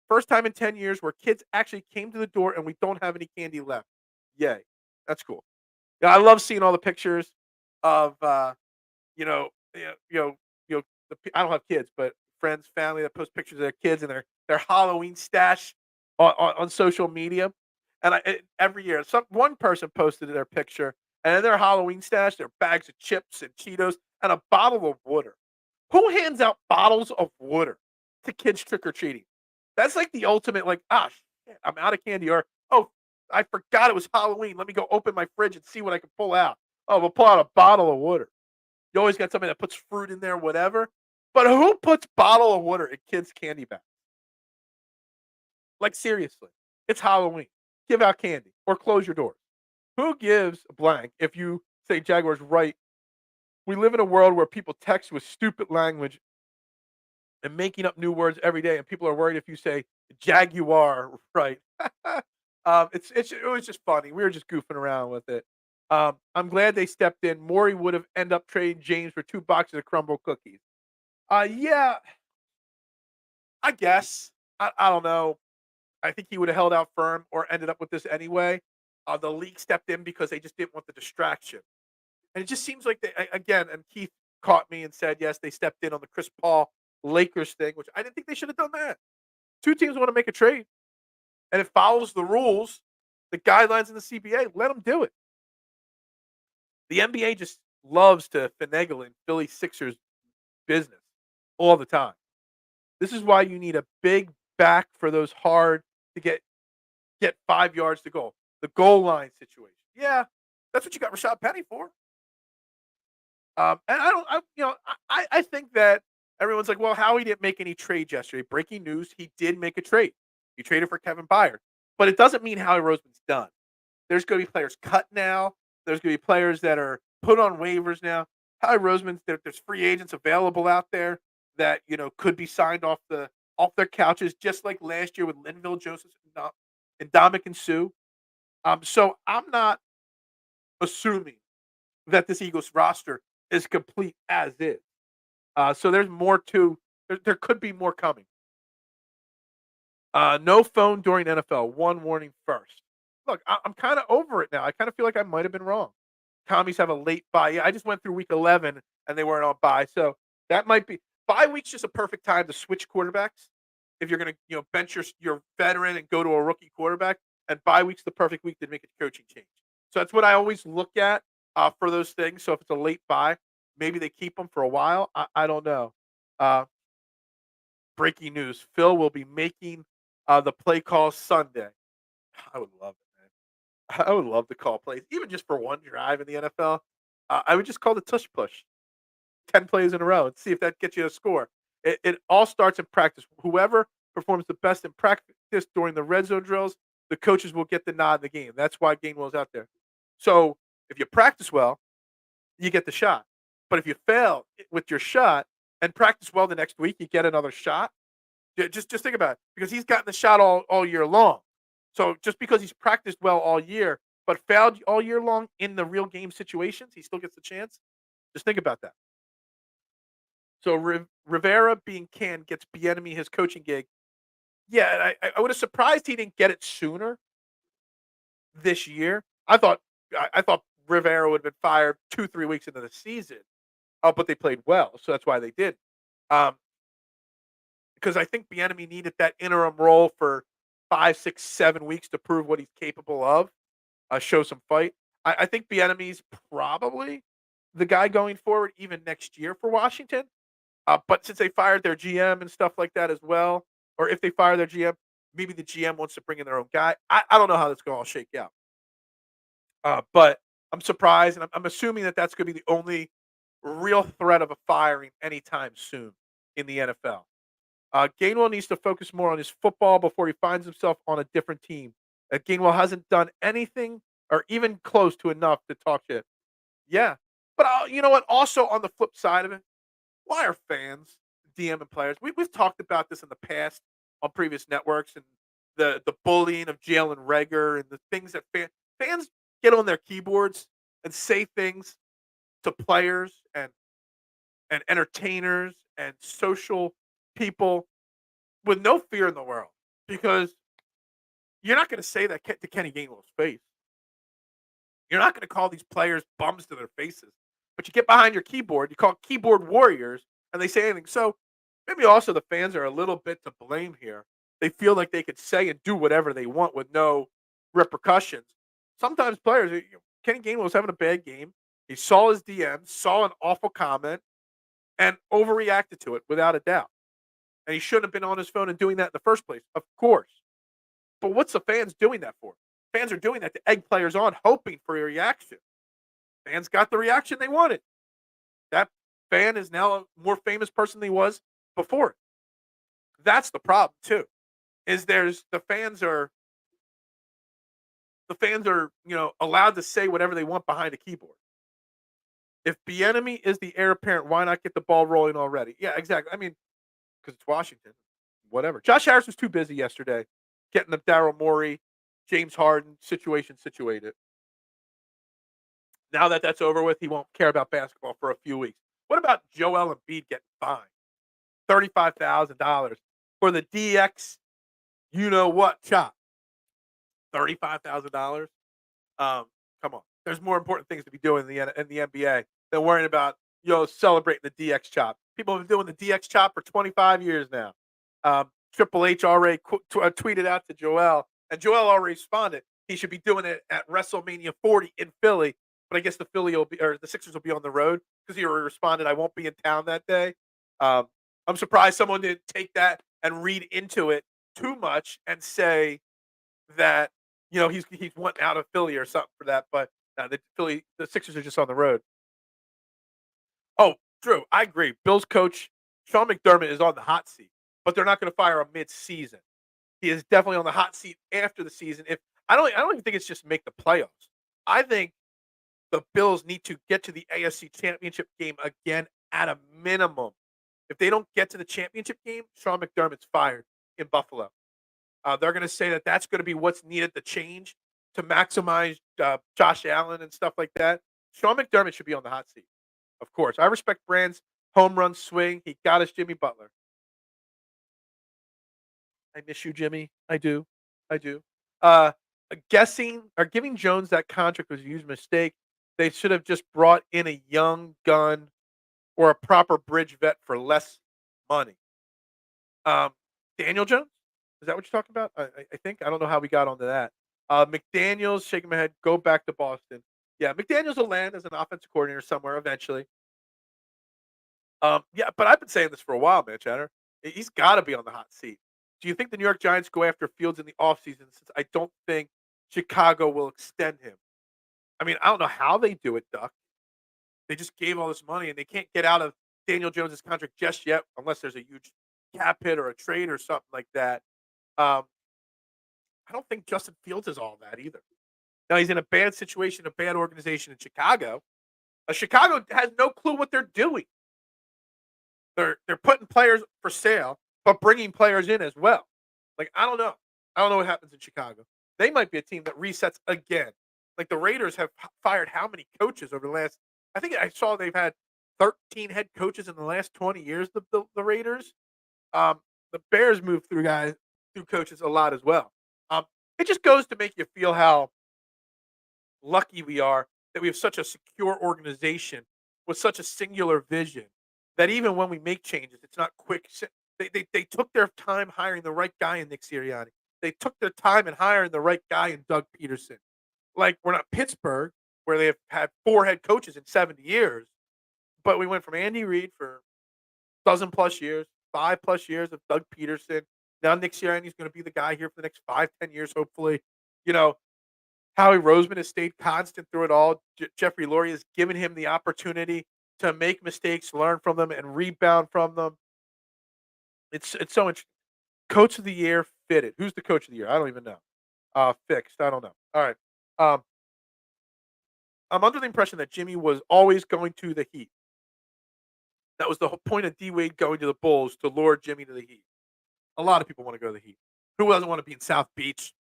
First time in 10 years where kids actually came to the door and we don't have any candy left. Yay. That's cool. Yeah, I love seeing all the pictures of, you know, I don't have kids, but friends, family that post pictures of their kids and their Halloween stash on social media. And every year, one person posted their picture and in their Halloween stash, their bags of chips and Cheetos and a bottle of water. Who hands out bottles of water to kids trick or treating? That's like the ultimate, like, shit, I'm out of candy, or I forgot it was Halloween. Let me go open my fridge and see what I can pull out. Oh, we'll pull out a bottle of water. You always got somebody that puts fruit in there, whatever. But who puts bottle of water in kids' candy bags? Like, seriously, it's Halloween. Give out candy or close your doors. Who gives a blank if you say Jaguars right? We live in a world where people text with stupid language and making up new words every day, and people are worried if you say Jaguar right. It was just funny. We were just goofing around with it. I'm glad they stepped in. Morey would have ended up trading James for 2 boxes of crumble cookies. Yeah, I guess. I don't know. I think he would have held out firm or ended up with this anyway. The league stepped in because they just didn't want the distraction. And it just seems like again, and Keith caught me and said, yes, they stepped in on the Chris Paul Lakers thing, which I didn't think they should have done that. 2 teams want to make a trade, and it follows the rules, the guidelines in the CBA. Let them do it. The NBA just loves to finagle in Philly Sixers business all the time. This is why you need a big back for those hard to get 5 yards to goal. The goal line situation. Yeah, that's what you got Rashad Penny for. And I think that everyone's like, well, Howie didn't make any trades yesterday. Breaking news, he did make a trade. He traded for Kevin Byard. But it doesn't mean Howie Roseman's done. There's going to be players cut now. There's going to be players that are put on waivers now. Howie Roseman's there's free agents available out there that could be signed off their couches, just like last year with Linville Joseph and Dominic Sue. So I'm not assuming that this Eagles roster is complete as is. So there's more to there could be more coming. No phone during NFL. One warning first. Look, I'm kind of over it now. I kind of feel like I might have been wrong. Commies have a late bye. Yeah, I just went through week 11 and they weren't on bye. So that might be bye week's just a perfect time to switch quarterbacks. If you're going to bench your veteran and go to a rookie quarterback, and bye week's the perfect week to make a coaching change. So that's what I always look at for those things. So if it's a late bye, maybe they keep them for a while. I don't know. Breaking news: Phil will be making the play calls Sunday. I would love it, man. I would love to call plays, even just for one drive in the NFL. I would just call the tush push, 10 plays in a row, and see if that gets you a score. It all starts in practice. Whoever performs the best in practice during the red zone drills, the coaches will get the nod in the game. That's why Gainwell's out there. So if you practice well, you get the shot. But if you fail with your shot and practice well the next week, you get another shot. Just think about it, because he's gotten the shot all year long. So just because he's practiced well all year, but failed all year long in the real game situations, he still gets the chance. Just think about that. So Rivera being canned gets Bieniemy his coaching gig. Yeah, I would have surprised he didn't get it sooner this year. I thought Rivera would have been fired 2-3 weeks into the season. But they played well, so that's why they did. Because I think Bieniemy needed that interim role for 5, 6, 7 weeks to prove what he's capable of. show some fight. I think Bieniemy's probably the guy going forward even next year for Washington. But since they fired their GM and stuff like that as well, or if they fire their GM, maybe the GM wants to bring in their own guy. I don't know how that's going to all shake out. But I'm surprised, and I'm assuming that that's going to be the only real threat of a firing anytime soon in the NFL. Gainwell needs to focus more on his football before he finds himself on a different team. Gainwell hasn't done anything or even close to enough to talk shit. Yeah. But you know what? Also, on the flip side of it, why are fans DMing players? We've talked about this in the past on previous networks and the bullying of Jalen Reagor and the things that fans get on their keyboards and say things to players and entertainers and social people with no fear in the world because you're not going to say that to Kenny Gainwell's face. You're not going to call these players bums to their faces, but you get behind your keyboard, you call keyboard warriors, and they say anything. So maybe also the fans are a little bit to blame here. They feel like they could say and do whatever they want with no repercussions. Sometimes players, Kenny Gainwell was having a bad game. He saw his DM, saw an awful comment, and overreacted to it without a doubt. And he shouldn't have been on his phone and doing that in the first place, of course. But what's the fans doing that for? Fans are doing that to egg players on, hoping for a reaction. Fans got the reaction they wanted. That fan is now a more famous person than he was before. That's the problem too. Is there's the fans are allowed to say whatever they want behind a keyboard. If Bieniemy is the heir apparent, why not get the ball rolling already? Yeah, exactly. I mean, because it's Washington. Whatever. Josh Harris was too busy yesterday getting the Daryl Morey, James Harden situation situated. Now that that's over with, he won't care about basketball for a few weeks. What about Joel Embiid getting fined $35,000 for the DX? You know what? Chop $35,000. Come on. There's more important things to be doing in the NBA than worrying about celebrating the DX chop. People have been doing the DX chop for 25 years now. Triple H already tweeted out to Joel, and Joel already responded. He should be doing it at WrestleMania 40 in Philly, but I guess the Sixers will be on the road because he already responded. I won't be in town that day. I'm surprised someone didn't take that and read into it too much and say that he's wanting out of Philly or something for that. But the Sixers are just on the road. Oh, Drew, I agree. Bills coach Sean McDermott is on the hot seat, but they're not going to fire him mid-season. He is definitely on the hot seat after the season. If I don't even think it's just make the playoffs. I think the Bills need to get to the AFC Championship game again at a minimum. If they don't get to the championship game, Sean McDermott's fired in Buffalo. They're going to say that that's going to be what's needed to change to maximize Josh Allen and stuff like that. Sean McDermott should be on the hot seat. Of course. I respect Brand's home run swing. He got us Jimmy Butler. I miss you, Jimmy. I do. I do. Guessing or giving Jones that contract was a huge mistake. They should have just brought in a young gun or a proper bridge vet for less money. Daniel Jones? Is that what you're talking about? I think. I don't know how we got onto that. McDaniels, shaking my head, go back to Boston. Yeah, McDaniels will land as an offensive coordinator somewhere eventually. Yeah, but I've been saying this for a while, man, Chatter. He's got to be on the hot seat. Do you think the New York Giants go after Fields in the offseason since I don't think Chicago will extend him? I mean, I don't know how they do it, Duck. They just gave all this money, and they can't get out of Daniel Jones' contract just yet unless there's a huge cap hit or a trade or something like that. I don't think Justin Fields is all that either. Now, he's in a bad situation, a bad organization in Chicago. Chicago has no clue what they're doing. They're putting players for sale, but bringing players in as well. Like, I don't know. I don't know what happens in Chicago. They might be a team that resets again. Like, the Raiders have fired how many coaches over the last – I think I saw they've had 13 head coaches in the last 20 years, the Raiders. The Bears move through coaches a lot as well. It just goes to make you feel how lucky we are that we have such a secure organization with such a singular vision that even when we make changes, it's not quick. They took their time hiring the right guy in Nick Sirianni. They took their time in hiring the right guy in Doug Peterson. Like, we're not Pittsburgh, where they have had 4 head coaches in 70 years, but we went from Andy Reid for dozen plus years, 5 plus years of Doug Peterson. Now Nick Sirianni's gonna be the guy here for the next 5, 10 years, hopefully. You know, Howie Roseman has stayed constant through it all. Jeffrey Lurie has given him the opportunity to make mistakes, learn from them, and rebound from them. It's so interesting. Coach of the year fitted. Who's the coach of the year? I don't even know. Fixed. I don't know. All right. Um, I'm under the impression that Jimmy was always going to the Heat. That was the whole point of D Wade going to the Bulls to lure Jimmy to the Heat. A lot of people want to go to the Heat. Who doesn't want to be in South Beach?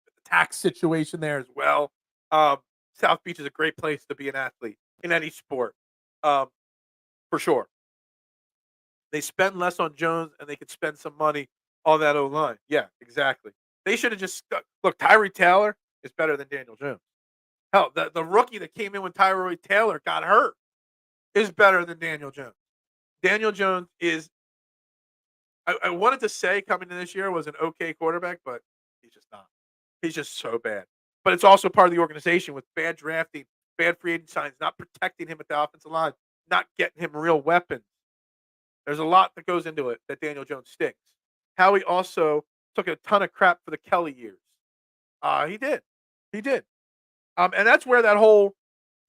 The tax situation there as well. Um, South Beach is a great place to be an athlete in any sport, um, for sure. They spend less on Jones, and they could spend some money on that O line. Yeah, exactly. They should have just look. Tyree Taylor is better than Daniel Jones. Hell, the rookie that came in when Tyree Taylor got hurt is better than Daniel Jones. Daniel Jones is. I wanted to say coming in this year was an okay quarterback, but he's just not. He's just so bad. But it's also part of the organization with bad drafting, bad free agent signs, not protecting him at the offensive line, not getting him real weapons. There's a lot that goes into it that Daniel Jones stinks. Howie also took a ton of crap for the Kelly years. He did. He did. And that's where that whole,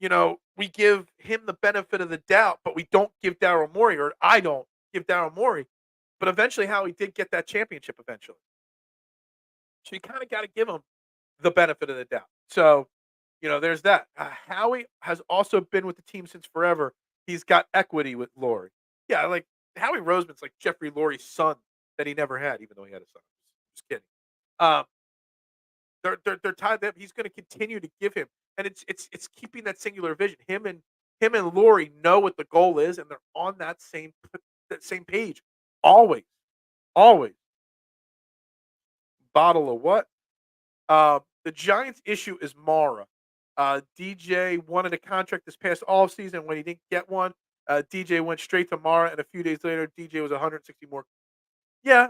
we give him the benefit of the doubt, but we don't give Daryl Morey, or I don't give Daryl Morey. But eventually Howie did get that championship eventually. So you kind of got to give him the benefit of the doubt. So, there's that. Howie has also been with the team since forever. He's got equity with Laurie. Yeah, like Howie Roseman's like Jeffrey Lurie's son that he never had, even though he had a son. Just kidding. Um, they're tied up. He's going to continue to give him, and it's keeping that singular vision. Him and Laurie know what the goal is, and they're on that same page. Always, always. Bottle of what? The Giants' issue is Mara. DJ wanted a contract this past offseason. When he didn't get one, DJ went straight to Mara, and a few days later, DJ was 160 more. Yeah,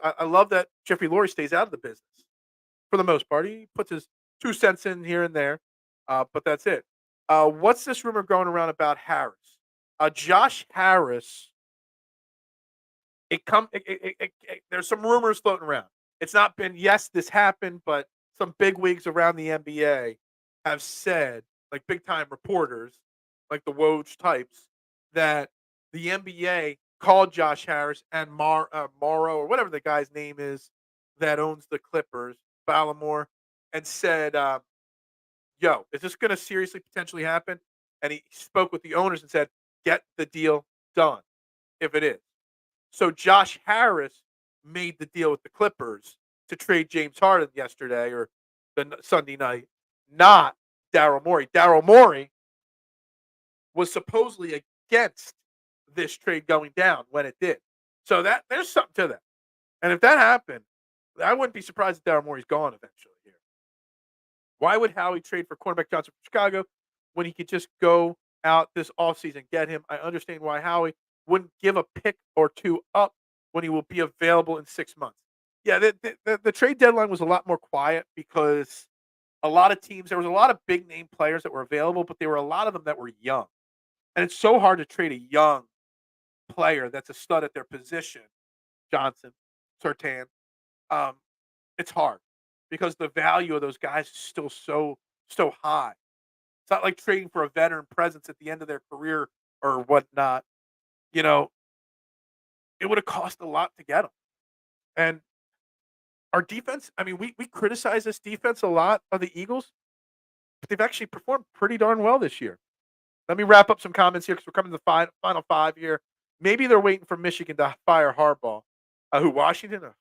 I love that Jeffrey Lurie stays out of the business for the most part. He puts his 2 cents in here and there, but that's it. What's this rumor going around about Harris? Josh Harris. There's some rumors floating around. It's not been yes, this happened, but some big wigs around the NBA have said, like big time reporters, like the Woj types, that the NBA called Josh Harris and Morrow or whatever the guy's name is that owns the Clippers, Ballamore, and said, "Yo, is this going to seriously potentially happen?" And he spoke with the owners and said, "Get the deal done if it is." So Josh Harris made the deal with the Clippers to trade James Harden yesterday or Sunday night, not Daryl Morey. Daryl Morey was supposedly against this trade going down when it did. So there's something to that. And if that happened, I wouldn't be surprised if Daryl Morey's gone eventually here. Why would Howie trade for cornerback Johnson from Chicago when he could just go out this offseason and get him? I understand why Howie wouldn't give a pick or two up when he will be available in 6 months. Yeah, the trade deadline was a lot more quiet because a lot of teams, there was a lot of big name players that were available, but there were a lot of them that were young. And it's so hard to trade a young player that's a stud at their position, Johnson, Sertan. Um, it's hard because the value of those guys is still so high. It's not like trading for a veteran presence at the end of their career or whatnot. You know, it would have cost a lot to get them. And our defense, I mean, we criticize this defense a lot of the Eagles, but they've actually performed pretty darn well this year. Let me wrap up some comments here because we're coming to the final five here. Maybe they're waiting for Michigan to fire Harbaugh. Who, Washington? Oh,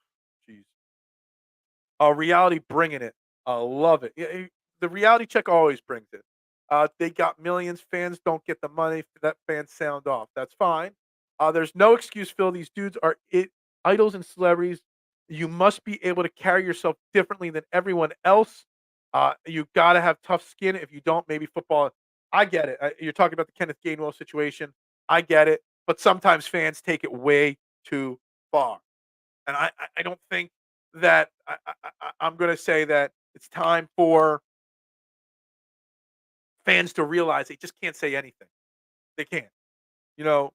jeez. Reality bringing it. I love it. Yeah, the reality check always brings it. They got millions. Fans don't get the money. That fans sound off. That's fine. There's no excuse, Phil. These dudes are idols and celebrities. You must be able to carry yourself differently than everyone else. You got to have tough skin. If you don't, maybe football. I get it. You're talking about the Kenneth Gainwell situation. I get it. But sometimes fans take it way too far. And I don't think that I'm going to say that It's time for fans to realize they just can't say anything. They can't. You know,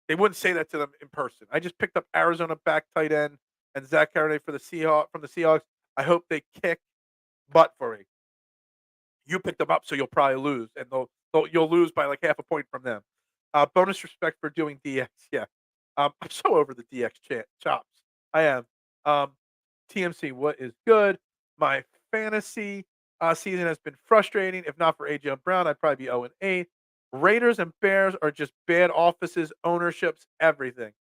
they wouldn't say that to them in person. I just picked up Arizona back tight end and Zach Charbonnet for the Seahawks. I hope they kick butt for me. You picked them up, so you'll probably lose, and you'll lose by like half a point from them. Bonus respect for doing DX. Yeah, I'm so over the DX chops. I am. Um, TMC, what is good? My fantasy season has been frustrating. If not for AJ Brown, I'd probably be 0-8. Raiders and Bears are just bad offices, ownerships, everything.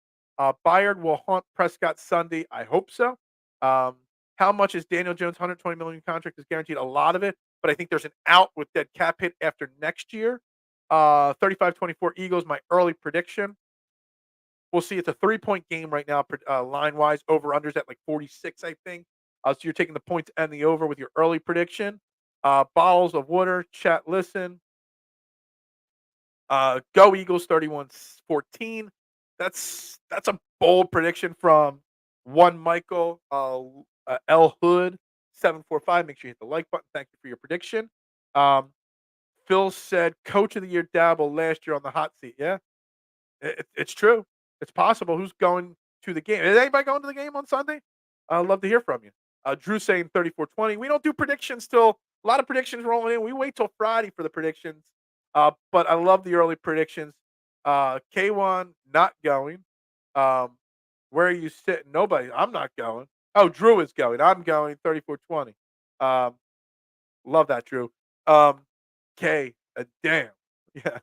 Bayard will haunt Prescott Sunday. I hope so. Um, how much is Daniel Jones' 120 million contract is guaranteed? A lot of it, but I think there's an out with that cap hit after next year. 35-24 Eagles, my early prediction. We'll see. It's a 3-point game right now, line wise. Over unders at like 46, I think. So you're taking the points and the over with your early prediction. Bottles of water, chat, listen. Go Eagles 31-14. That's a bold prediction from one Michael L Hood 745. Make sure you hit the like button. Thank you for your prediction. Phil said Coach of the Year Dabble last year on the hot seat. Yeah, it's true. It's possible. Who's going to the game? Is anybody going to the game on Sunday? I'd love to hear from you. Drew saying 34-20. We don't do predictions till a lot of predictions rolling in. We wait till Friday for the predictions. But I love the early predictions. K1 not going. Where are you sitting? Nobody. I'm not going. Oh, Drew is going. I'm going 34-20. Um, love that, Drew. K, damn. Yeah.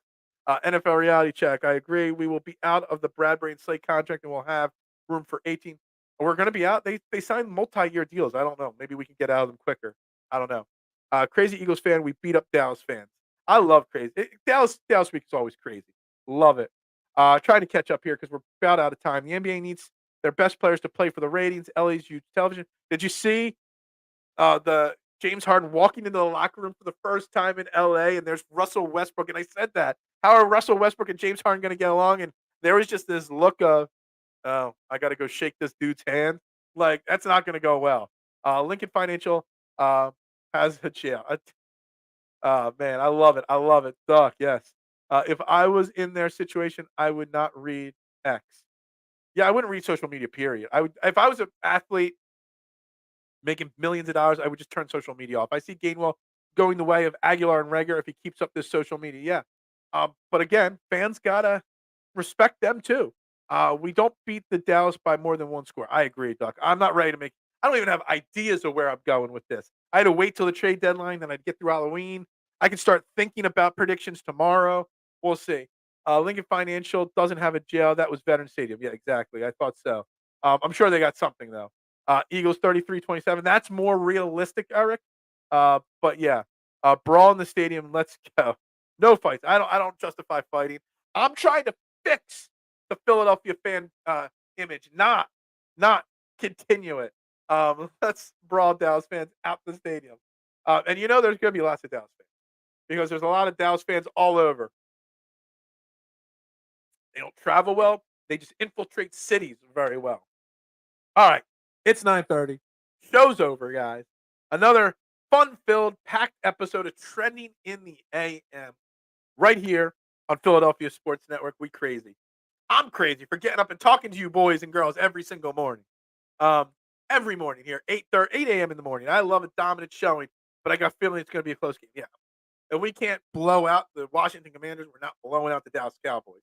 NFL reality check. I agree. We will be out of the Bradbury and Slate contract and we'll have room for 18. We're going to be out. They signed multi-year deals. I don't know. Maybe we can get out of them quicker. I don't know. Crazy Eagles fan. We beat up Dallas fans. I love crazy. Dallas week is always crazy. Love it. Trying to catch up here because we're about out of time. The NBA needs their best players to play for the ratings. LA's huge television. Did you see the James Harden walking into the locker room for the first time in LA, and there's Russell Westbrook, and I said that. How are Russell Westbrook and James Harden going to get along? And there was just this look of, oh, I got to go shake this dude's hand. Like that's not going to go well. Lincoln Financial has a jail. Man, I love it. I love it. Duck, yes. If I was in their situation, I would not read X. Yeah, I wouldn't read social media. Period. I would if I was an athlete making millions of dollars, I would just turn social media off. I see Gainwell going the way of Aguilar and Rager if he keeps up this social media. Yeah. But again, fans gotta respect them too. We don't beat the Dallas by more than one score. I agree, Duck. I'm not ready to make. I don't even have ideas of where I'm going with this. I had to wait till the trade deadline, then I'd get through Halloween. I can start thinking about predictions tomorrow. We'll see. Lincoln Financial doesn't have a jail. That was Veteran Stadium. Yeah, exactly. I thought so. I'm sure they got something though. Eagles 33-27. That's more realistic, Eric. But yeah, brawl in the stadium. Let's go. No fights. I don't justify fighting. I'm trying to fix the Philadelphia fan image, not continue it. Let's brawl Dallas fans out the stadium. And you know there's going to be lots of Dallas fans because there's a lot of Dallas fans all over. They don't travel well. They just infiltrate cities very well. All right, it's 9:30. Show's over, guys. Another fun-filled, packed episode of Trending in the AM right here on Philadelphia Sports Network. We crazy. I'm crazy for getting up and talking to you boys and girls every single morning. Um, every morning here, 8 a.m. in the morning. I love a dominant showing, but I got a feeling it's going to be a close game. Yeah. And we can't blow out the Washington Commanders. We're not blowing out the Dallas Cowboys.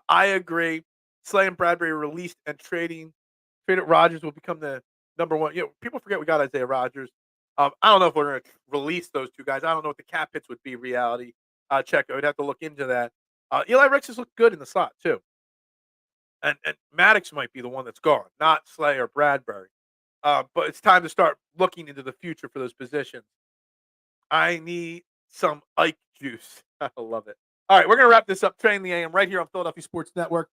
I agree. Slay and Bradbury released and traded Rodgers will become the number one. You know, people forget we got Isaiah Rodgers. I don't know if we're going to release those two guys. I don't know what the cap hits would be. Reality check. I would have to look into that. Eli Ricks has looked good in the slot too, and Maddox might be the one that's gone, not Slay or Bradbury. But it's time to start looking into the future for those positions. I need some Ike juice. I love it. All right, we're going to wrap this up. Training the AM right here on Philadelphia Sports Network.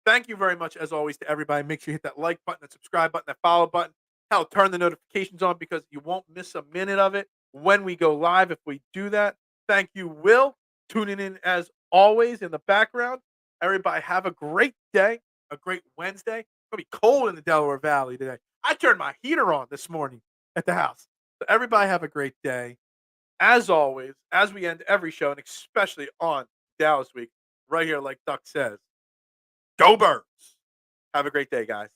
Thank you very much, as always, to everybody. Make sure you hit that like button, that subscribe button, that follow button. Hell, turn the notifications on because you won't miss a minute of it when we go live if we do that. Thank you, Will, tuning in as always in the background. Everybody, have a great day, a great Wednesday. It's going to be cold in the Delaware Valley today. I turned my heater on this morning at the house. So everybody have a great day. As always, as we end every show, and especially on Dallas Week, right here, like Duck says, go Birds. Have a great day, guys.